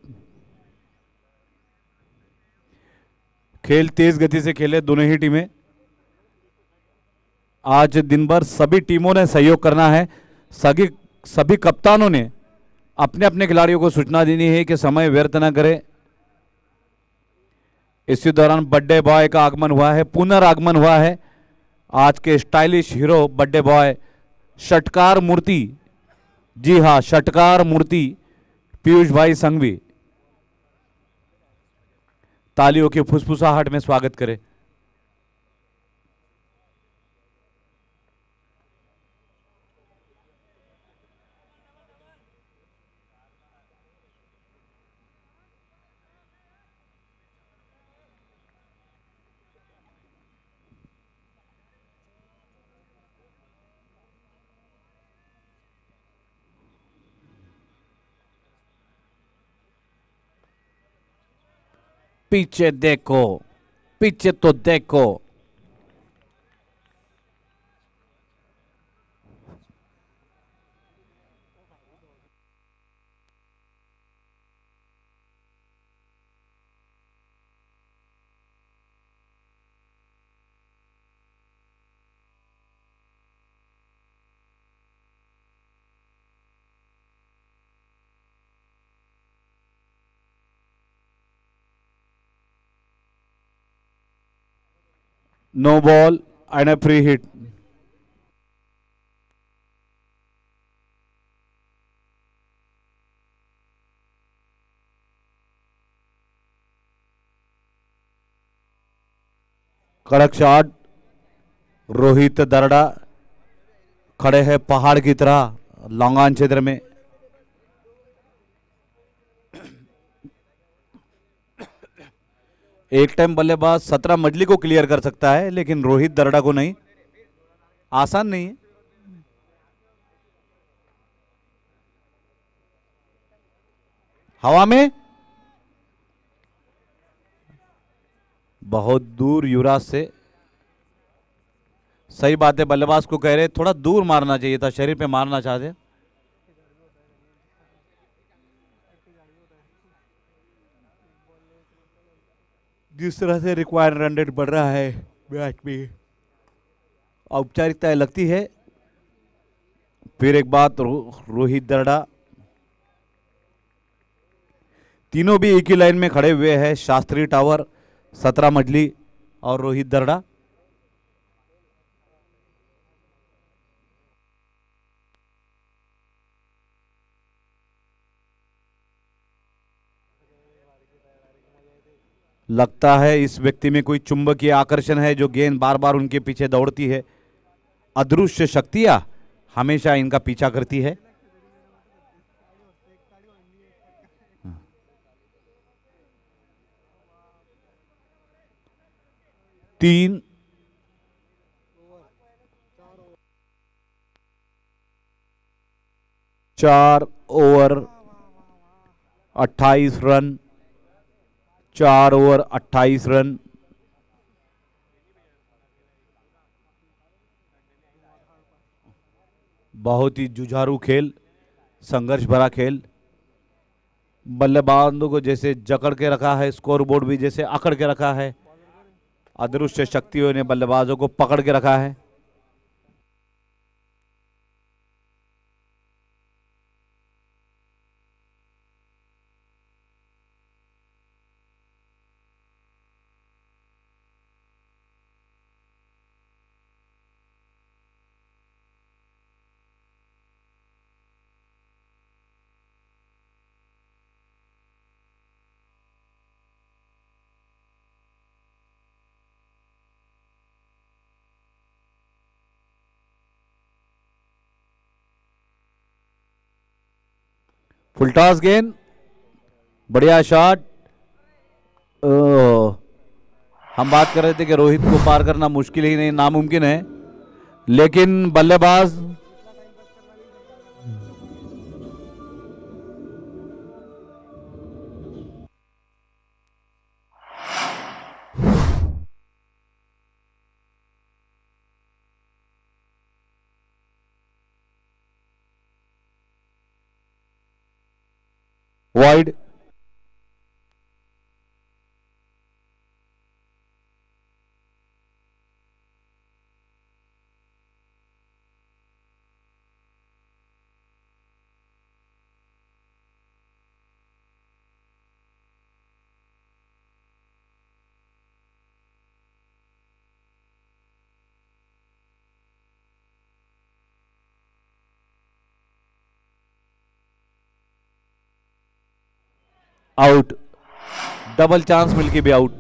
खेल तेज गति से खेले दोनों ही टीमें। आज दिन भर सभी टीमों ने सहयोग करना है। सभी कप्तानों ने अपने अपने खिलाड़ियों को सूचना देनी है कि समय व्यर्थ न करें। इसी दौरान बर्थडे बॉय का आगमन हुआ है, पुनरागमन हुआ है। आज के स्टाइलिश हीरो बर्थडे बॉय षटकार मूर्ति, जी हां षटकार मूर्ति पीयूष भाई संघवी। तालियों की फुसफुसाहट में स्वागत करें। पीछे देखो, पीछे तो देखो। No ball and a free hit. कड़क शॉट। रोहित दरड़ा खड़े हैं पहाड़ की तरह लॉन्गान क्षेत्र में। एक टाइम बल्लेबाज 17 मजली को क्लियर कर सकता है, लेकिन रोहित दरड़ा को नहीं। आसान नहीं है। हवा में बहुत दूर युवराज से। सही बात है, बल्लेबाज को कह रहे थोड़ा दूर मारना चाहिए था, शरीर पे मारना चाहते। जिस तरह से रिक्वायर्ड रन रेट बढ़ रहा है मैच में, औपचारिकता लगती है। फिर एक बात, रोहित दरड़ा तीनों भी एक ही लाइन में खड़े हुए हैं। शास्त्री टावर, 17 मजली और रोहित दरड़ा। लगता है इस व्यक्ति में कोई चुंबकीय आकर्षण है जो गेंद बार बार उनके पीछे दौड़ती है। अदृश्य शक्तियां हमेशा इनका पीछा करती है। तीन 4 ओवर 28 रन, 4 ओवर 28 रन। बहुत ही जुझारू खेल। संघर्ष भरा खेल, बल्लेबाजों को जैसे जकड़ के रखा है, स्कोर बोर्ड भी जैसे अकड़ के रखा है, अदृश्य शक्तियों ने बल्लेबाजों को पकड़ के रखा है। फुल टॉस गेंद, बढ़िया शॉट। हम बात कर रहे थे कि रोहित को पार करना मुश्किल ही नहीं, नामुमकिन है, लेकिन बल्लेबाज वाइड। आउट, डबल चांस मिलके भी आउट।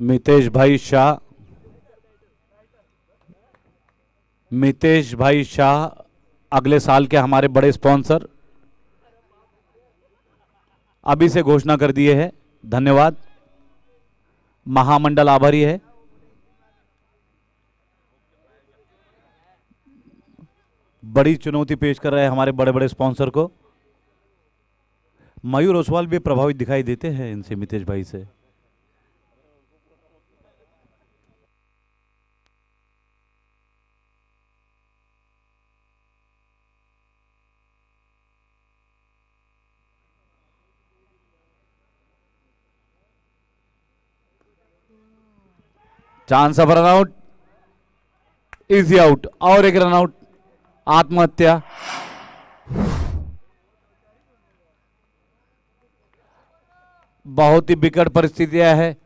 मितेश भाई शाह, मितेश भाई शाह अगले साल के हमारे बड़े स्पॉन्सर अभी से घोषणा कर दिए हैं। धन्यवाद, महामंडल आभारी है। बड़ी चुनौती पेश कर रहे हैं हमारे बड़े बड़े स्पॉन्सर को। मयूर ओसवाल भी प्रभावित दिखाई देते हैं इनसे, मितेश भाई से। Chance of run out, easy out, और एक रन आउट, आत्महत्या। बहुत ही विकट परिस्थितियां है,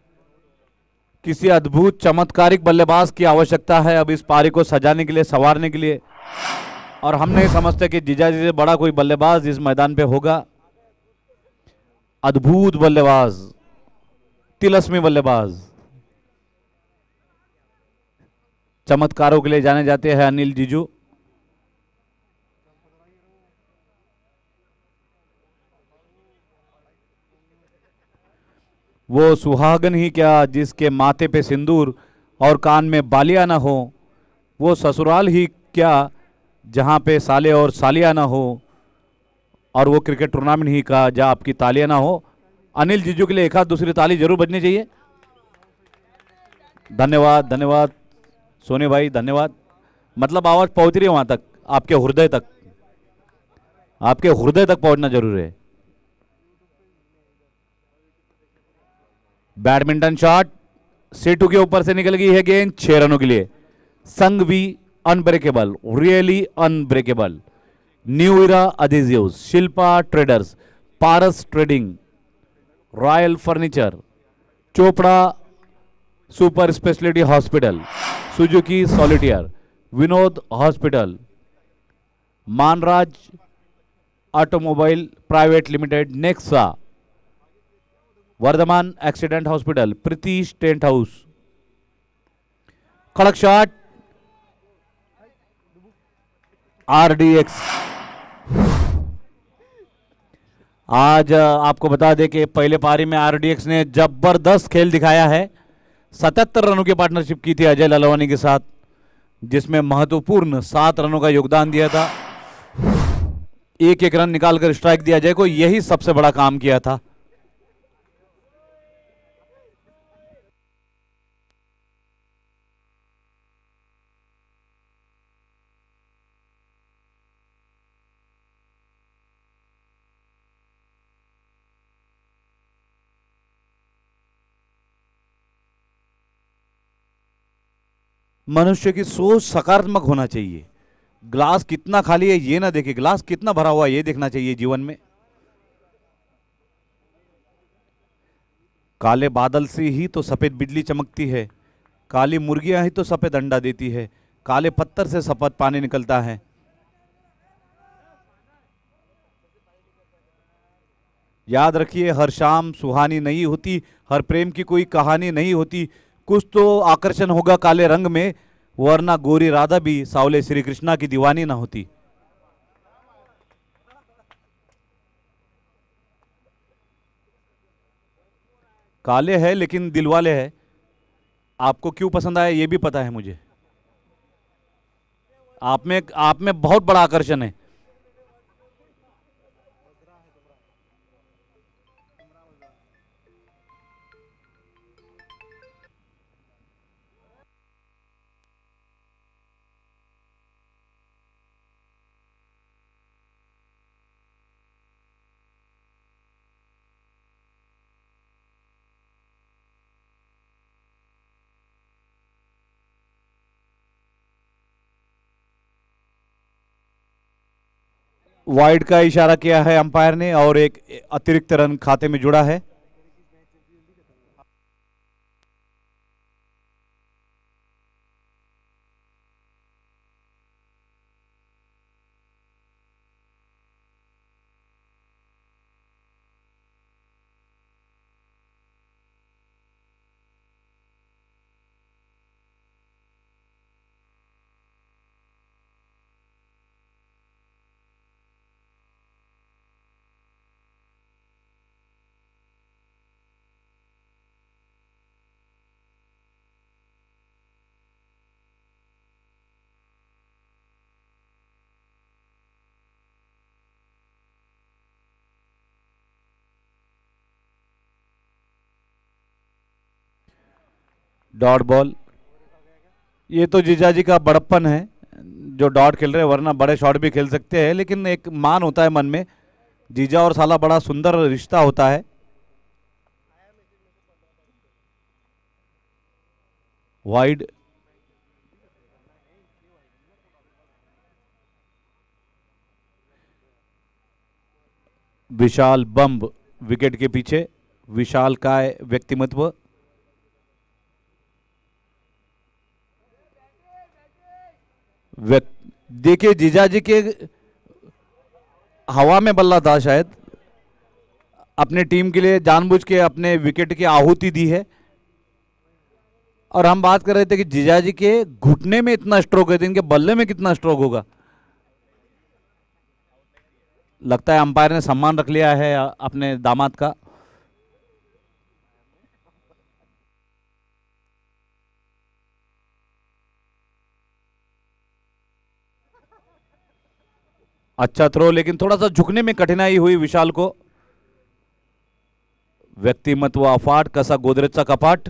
किसी अद्भुत चमत्कारिक बल्लेबाज की आवश्यकता है अब इस पारी को सजाने के लिए, संवारने के लिए। और हम नहीं समझते कि जीजाजी से बड़ा कोई बल्लेबाज इस मैदान पे होगा। अद्भुत बल्लेबाज, तिलस्मी बल्लेबाज, चमत्कारों के लिए जाने जाते हैं अनिल जीजू। वो सुहागन ही क्या जिसके माथे पे सिंदूर और कान में बालियां ना हो, वो ससुराल ही क्या जहां पे साले और सालियां ना हो, और वो क्रिकेट टूर्नामेंट ही का जहां आपकी तालियां ना हो। अनिल जीजू के लिए एक हाथ दूसरी ताली जरूर बजनी चाहिए। धन्यवाद, धन्यवाद सोने भाई, धन्यवाद। मतलब आवाज पहुंच रही है वहां तक, आपके हृदय तक, आपके हृदय तक पहुंचना जरूरी है। बैडमिंटन शॉट, सेटू के ऊपर से निकल गई है गेंद, 6 रनों के लिए। Sanghvi unbreakable, really unbreakable. New era adhesives, Shilpa traders, Paras trading, royal furniture, Chopra super speciality hospital, Suzuki solitaire, Vinod hospital, Manraj automobile private limited, Nexa, Vardhaman accident hospital, Pritish tent house. कड़क शॉट, आरडीएक्स। आज आपको बता दें कि पहले पारी में आरडीएक्स ने जबरदस्त खेल दिखाया है। 77 रनों की पार्टनरशिप की थी अजय लालवानी के साथ, जिसमें महत्वपूर्ण 7 रनों का योगदान दिया था। एक एक रन निकालकर स्ट्राइक दिया अजय को, यही सबसे बड़ा काम किया था। मनुष्य की सोच सकारात्मक होना चाहिए। ग्लास कितना खाली है ये ना देखे, ग्लास कितना भरा हुआ है ये देखना चाहिए जीवन में। काले बादल से ही तो सफेद बिजली चमकती है, काली मुर्गियां ही तो सफेद अंडा देती है, काले पत्थर से सफेद पानी निकलता है। याद रखिए, हर शाम सुहानी नहीं होती, हर प्रेम की कोई कहानी नहीं होती। कुछ तो आकर्षण होगा काले रंग में, वरना गोरी राधा भी सावले श्री कृष्णा की दीवानी ना होती। काले हैं लेकिन दिल वाले हैं। आपको क्यों पसंद आया ये भी पता है मुझे। आप में बहुत बड़ा आकर्षण है। वाइड का इशारा किया है अंपायर ने और एक अतिरिक्त रन खाते में जुड़ा है। Dot ball. ये तो जीजाजी का बड़प्पन है जो डॉट खेल रहे हैं, वरना बड़े शॉट भी खेल सकते हैं, लेकिन एक मान होता है मन में। जीजा और साला बड़ा सुंदर रिश्ता होता है। वाइड। विशाल बम्ब विकेट के पीछे, विशाल का व्यक्तिमत्व। देखिए जीजाजी के हवा में बल्ला था, शायद अपने टीम के लिए जानबूझ के अपने विकेट की आहुति दी है। और हम बात कर रहे थे कि जीजाजी के घुटने में इतना स्ट्रोक है तो इनके बल्ले में कितना स्ट्रोक होगा। लगता है अंपायर ने सम्मान रख लिया है अपने दामाद का। अच्छा थ्रो, लेकिन थोड़ा सा झुकने में कठिनाई हुई विशाल को। व्यक्तिमत्व अफाट, कसा गोदरेजचा कपाट।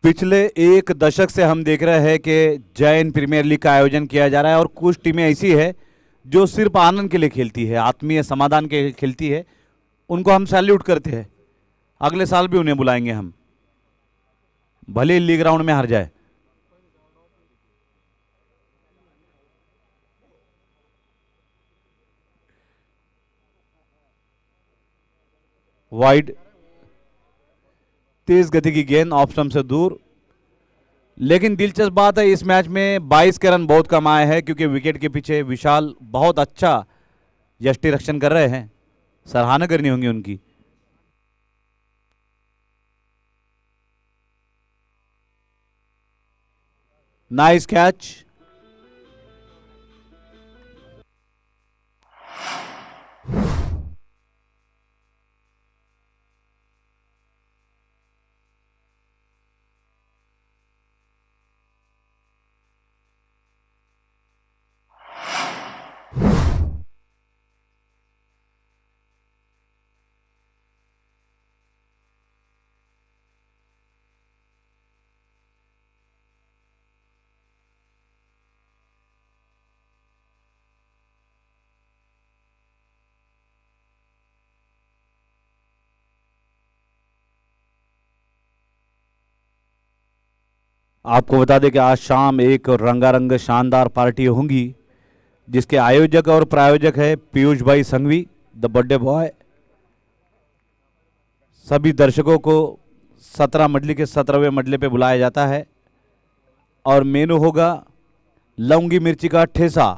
पिछले एक दशक से हम देख रहे हैं कि जैन प्रीमियर लीग का आयोजन किया जा रहा है और कुछ टीमें ऐसी है जो सिर्फ आनंद के लिए खेलती है, आत्मीय समाधान के खेलती है, उनको हम सैल्यूट करते हैं। अगले साल भी उन्हें बुलाएंगे हम, भले ही लीग राउंड में हार जाए। वाइड, तेज गति की गेंद ऑफ स्टंप से दूर। लेकिन दिलचस्प बात है, इस मैच में 22 के रन बहुत कम आए हैं, क्योंकि विकेट के पीछे विशाल बहुत अच्छा यष्टि रक्षण कर रहे हैं। सराहना करनी होंगी उनकी। Nice catch. आपको बता दें कि आज शाम एक रंगारंग शानदार पार्टी होंगी, जिसके आयोजक और प्रायोजक है पीयूष भाई संघवी, द बर्थडे बॉय। सभी दर्शकों को 17 मजली के 17वें मजले पे बुलाया जाता है, और मेनू होगा लौंगी मिर्ची का ठेसा।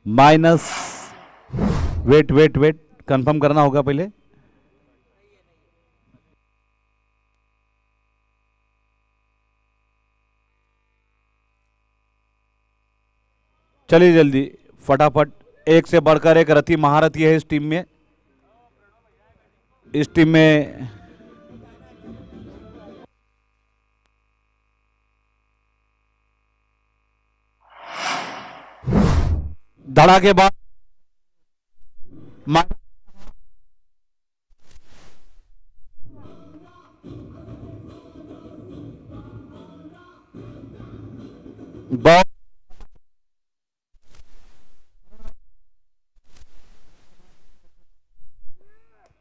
Minus, wait wait wait, confirm करना होगा पहले। चलिए जल्दी फटाफट, एक से बढ़कर एक रति महारथी है इस टीम में। इस टीम में धड़ा के बाद बहुत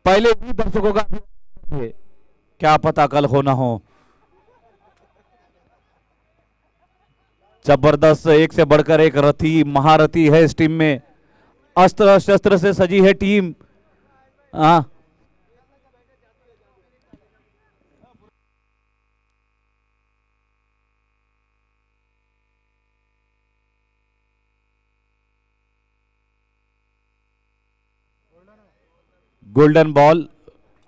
पहले भी दर्शकों का क्या पता कल हो ना हो। जबरदस्त, एक से बढ़कर एक रथी महारथी है इस टीम में। अस्त्र शस्त्र से सजी है टीम। गोल्डन बॉल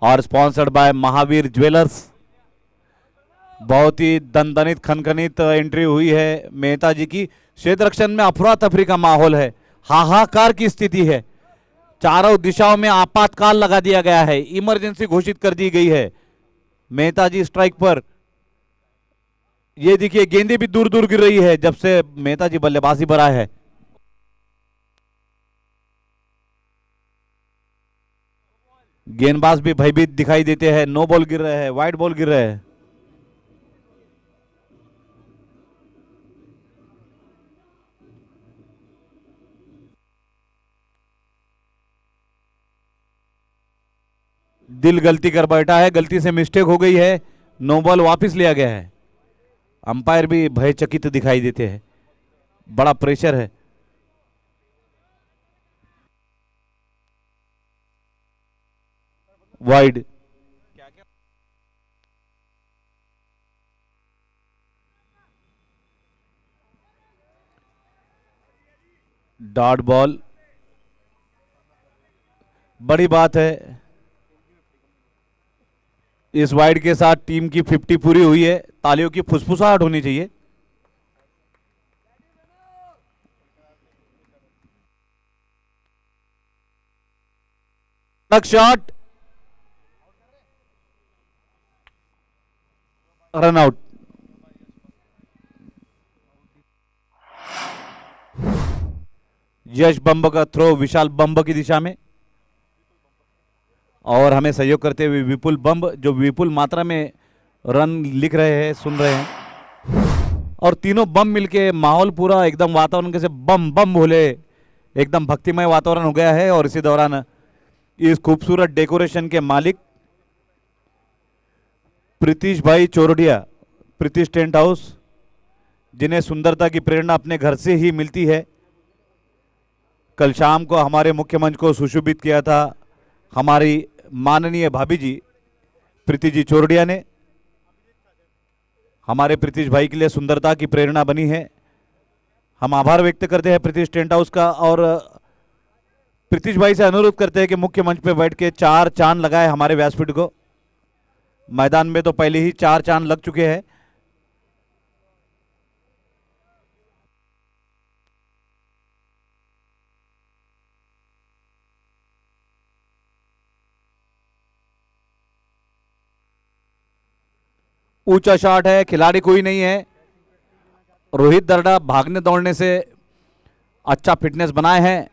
और स्पॉन्सर्ड बाय महावीर ज्वेलर्स। बहुत ही दनदनित खनखनित एंट्री हुई है मेहता जी की। क्षेत्र रक्षण में अफरा तफरी का माहौल है, हाहाकार की स्थिति है। चारों दिशाओं में आपातकाल लगा दिया गया है, इमरजेंसी घोषित कर दी गई है। मेहता जी स्ट्राइक पर। ये देखिए गेंदें भी दूर दूर गिर रही है जब से मेहता जी बल्लेबाजी पर आए हैं। गेंदबाज भी भयभीत दिखाई देते हैं। नो बॉल गिर रहे हैं, वाइड बॉल गिर रहे हैं। दिल गलती कर बैठा है, गलती से मिस्टेक हो गई है, नो बॉल वापस लिया गया है। अंपायर भी भयचकित दिखाई देते हैं, बड़ा प्रेशर है। Wide, dot ball. बड़ी बात है, इस वाइड के साथ टीम की 50 पूरी हुई है। तालियों की फुसफुसाहट होनी चाहिए। Shot, run out. यश बम्ब का थ्रो विशाल बम्ब की दिशा में। और हमें सहयोग करते हुए विपुल बम, जो विपुल मात्रा में रन लिख रहे हैं, सुन रहे हैं। और तीनों बम मिलके माहौल पूरा एकदम वातावरण कैसे बम बम बोले, एकदम भक्तिमय वातावरण हो गया है। और इसी दौरान इस खूबसूरत डेकोरेशन के मालिक प्रीतिश भाई चोरडिया, प्रीतिश टेंट हाउस, जिन्हें सुंदरता की प्रेरणा अपने घर से ही मिलती है, कल शाम को हमारे मुख्य मंच को सुशोभित किया था हमारी माननीय भाभी जी प्रीति जी चोरडिया ने। हमारे प्रीतिश भाई के लिए सुंदरता की प्रेरणा बनी है। हम आभार व्यक्त करते हैं प्रीतिश टेंट हाउस का, और प्रीतिश भाई से अनुरोध करते हैं कि मुख्य मंच पे बैठ के 4 चांद लगाए हमारे व्यासपीठ को। मैदान में तो पहले ही 4 चांद लग चुके हैं। ऊंचा शॉट है, खिलाड़ी कोई नहीं है। रोहित दर्डा भागने दौड़ने से अच्छा फिटनेस बनाए हैं।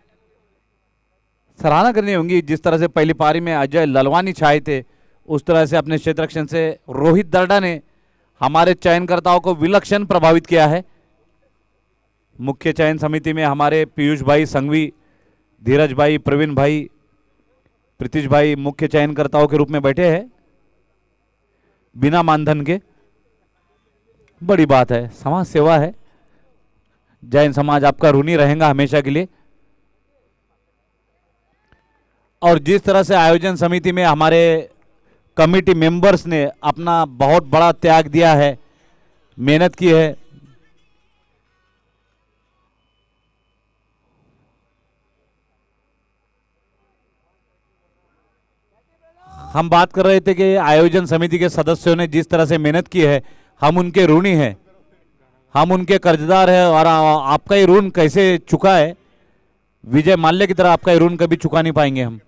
सराहना करनी होगी जिस तरह से पहली पारी में अजय ललवानी छाए थे, उस तरह से अपने क्षेत्र रक्षण से रोहित दर्डा ने हमारे चयनकर्ताओं को विलक्षण प्रभावित किया है। मुख्य चयन समिति में हमारे पीयूष भाई संघवी, धीरज भाई, प्रवीण भाई, प्रीतिश भाई मुख्य चयनकर्ताओं के रूप में बैठे हैं बिना मानधन के। बड़ी बात है, समाज सेवा है। जैन समाज आपका ऋणी रहेगा हमेशा के लिए। और जिस तरह से आयोजन समिति में हमारे कमेटी मेंबर्स ने अपना बहुत बड़ा त्याग दिया है, मेहनत की है, हम बात कर रहे थे कि आयोजन समिति के सदस्यों ने जिस तरह से मेहनत की है, हम उनके ऋणी हैं, हम उनके कर्जदार हैं। और आपका ये ऋण कैसे चुका है, विजय माल्या की तरह आपका ये ऋण कभी चुका नहीं पाएंगे हम।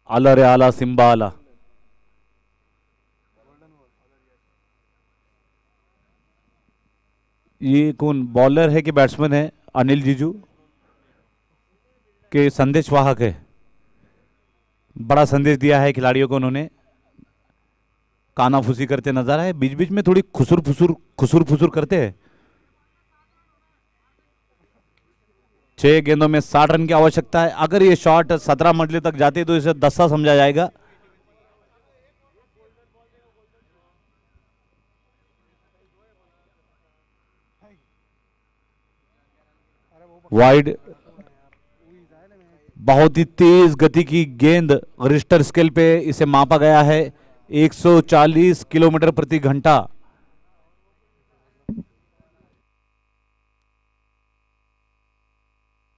आला रे आला सिंबा आला। ये कौन बॉलर है कि बैट्समैन है? अनिल जीजू के संदेश वाहक है। बड़ा संदेश दिया है खिलाड़ियों को उन्होंने। कानाफूसी करते नजर आए, बीच बीच में थोड़ी खुसुर फुसुर करते हैं। 6 गेंदों में 60 रन की आवश्यकता है। अगर ये शॉट 17 मंजिल तक जाती तो इसे 10 समझा जाएगा। वाइड, बहुत ही तेज गति की गेंद, रिश्टर स्केल पे इसे मापा गया है 140 किलोमीटर प्रति घंटा।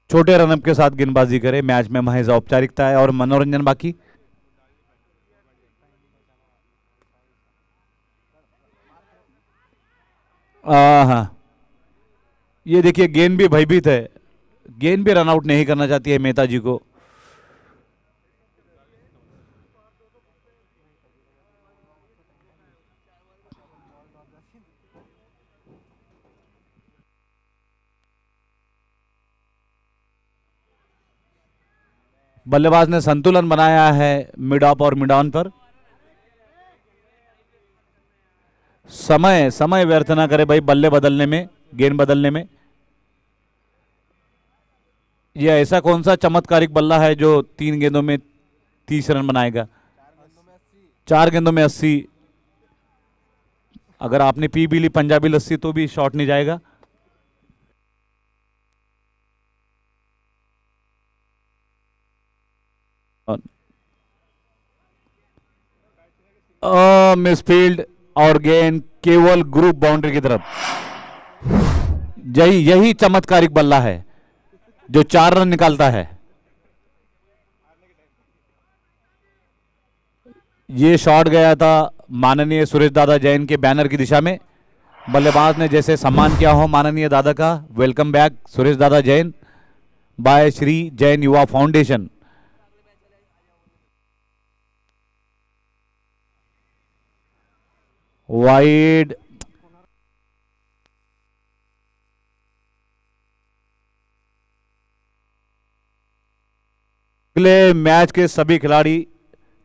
छोटे रनअप के साथ गेंदबाजी करे। मैच में महज औपचारिकता है और मनोरंजन बाकी। हाँ, ये देखिए गेंद भी भयभीत है, गेंद भी रनआउट नहीं करना चाहती है मेहता जी को। बल्लेबाज ने संतुलन बनाया है मिड ऑफ और मिड ऑन पर। समय समय व्यर्थ ना करे भाई, बल्ले बदलने में, गेंद बदलने में। यह ऐसा कौन सा चमत्कारिक बल्ला है जो 3 गेंदों में 30 रन बनाएगा? 4 गेंदों में 80। अगर आपने पी भी ली पंजाबी लस्सी तो भी शॉट नहीं जाएगा। मिसफील्ड और गेंद केवल ग्रुप बाउंड्री की तरफ। यही यही चमत्कारिक बल्ला है जो 4 रन निकालता है। ये शॉट गया था माननीय सुरेश दादा जैन के बैनर की दिशा में। बल्लेबाज ने जैसे सम्मान किया हो माननीय दादा का। Welcome back Suresh Dada Jain bye Shri Jain Yuva foundation. Wide. अगले मैच के सभी खिलाड़ी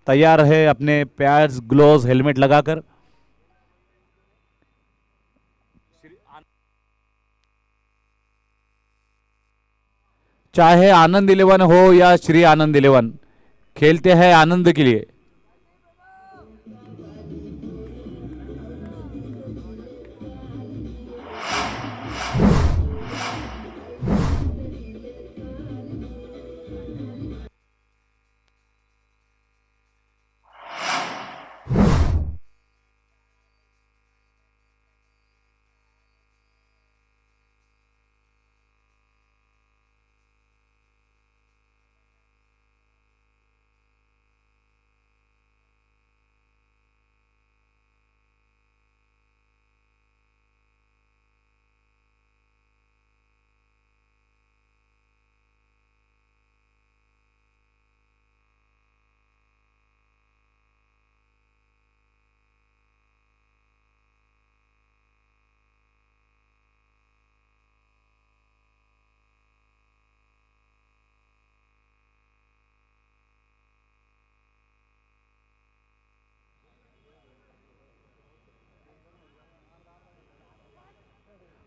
तैयार है अपने पैड्स, ग्लोव्स, हेलमेट लगाकर। चाहे आनंद 11 हो या श्री आनंद 11, खेलते हैं आनंद के लिए।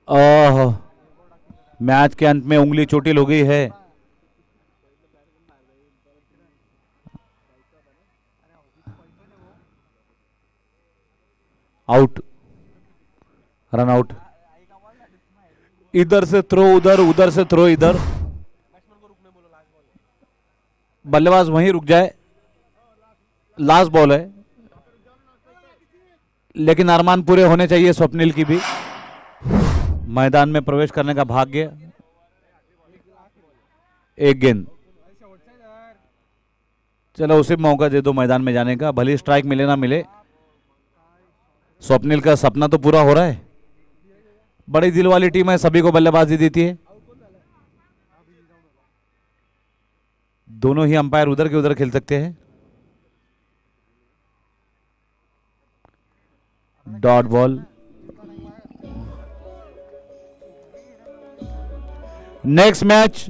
ओह, मैच के अंत में उंगली चोटिल हो गई है। Out, run out. इधर से थ्रो उधर, उधर से थ्रो इधर। बल्लेबाज वहीं रुक जाए, लास्ट बॉल है। लेकिन अरमान पूरे होने चाहिए स्वप्निल की भी। मैदान में प्रवेश करने का भाग्य। एक गेंद, चलो उसे मौका दे दो मैदान में जाने का, भले स्ट्राइक मिले ना मिले। स्वप्निल का सपना तो पूरा हो रहा है। बड़ी दिल वाली टीम है, सभी को बल्लेबाजी देती है। दोनों ही अंपायर उधर के उधर खेल सकते हैं। Dot ball. Next match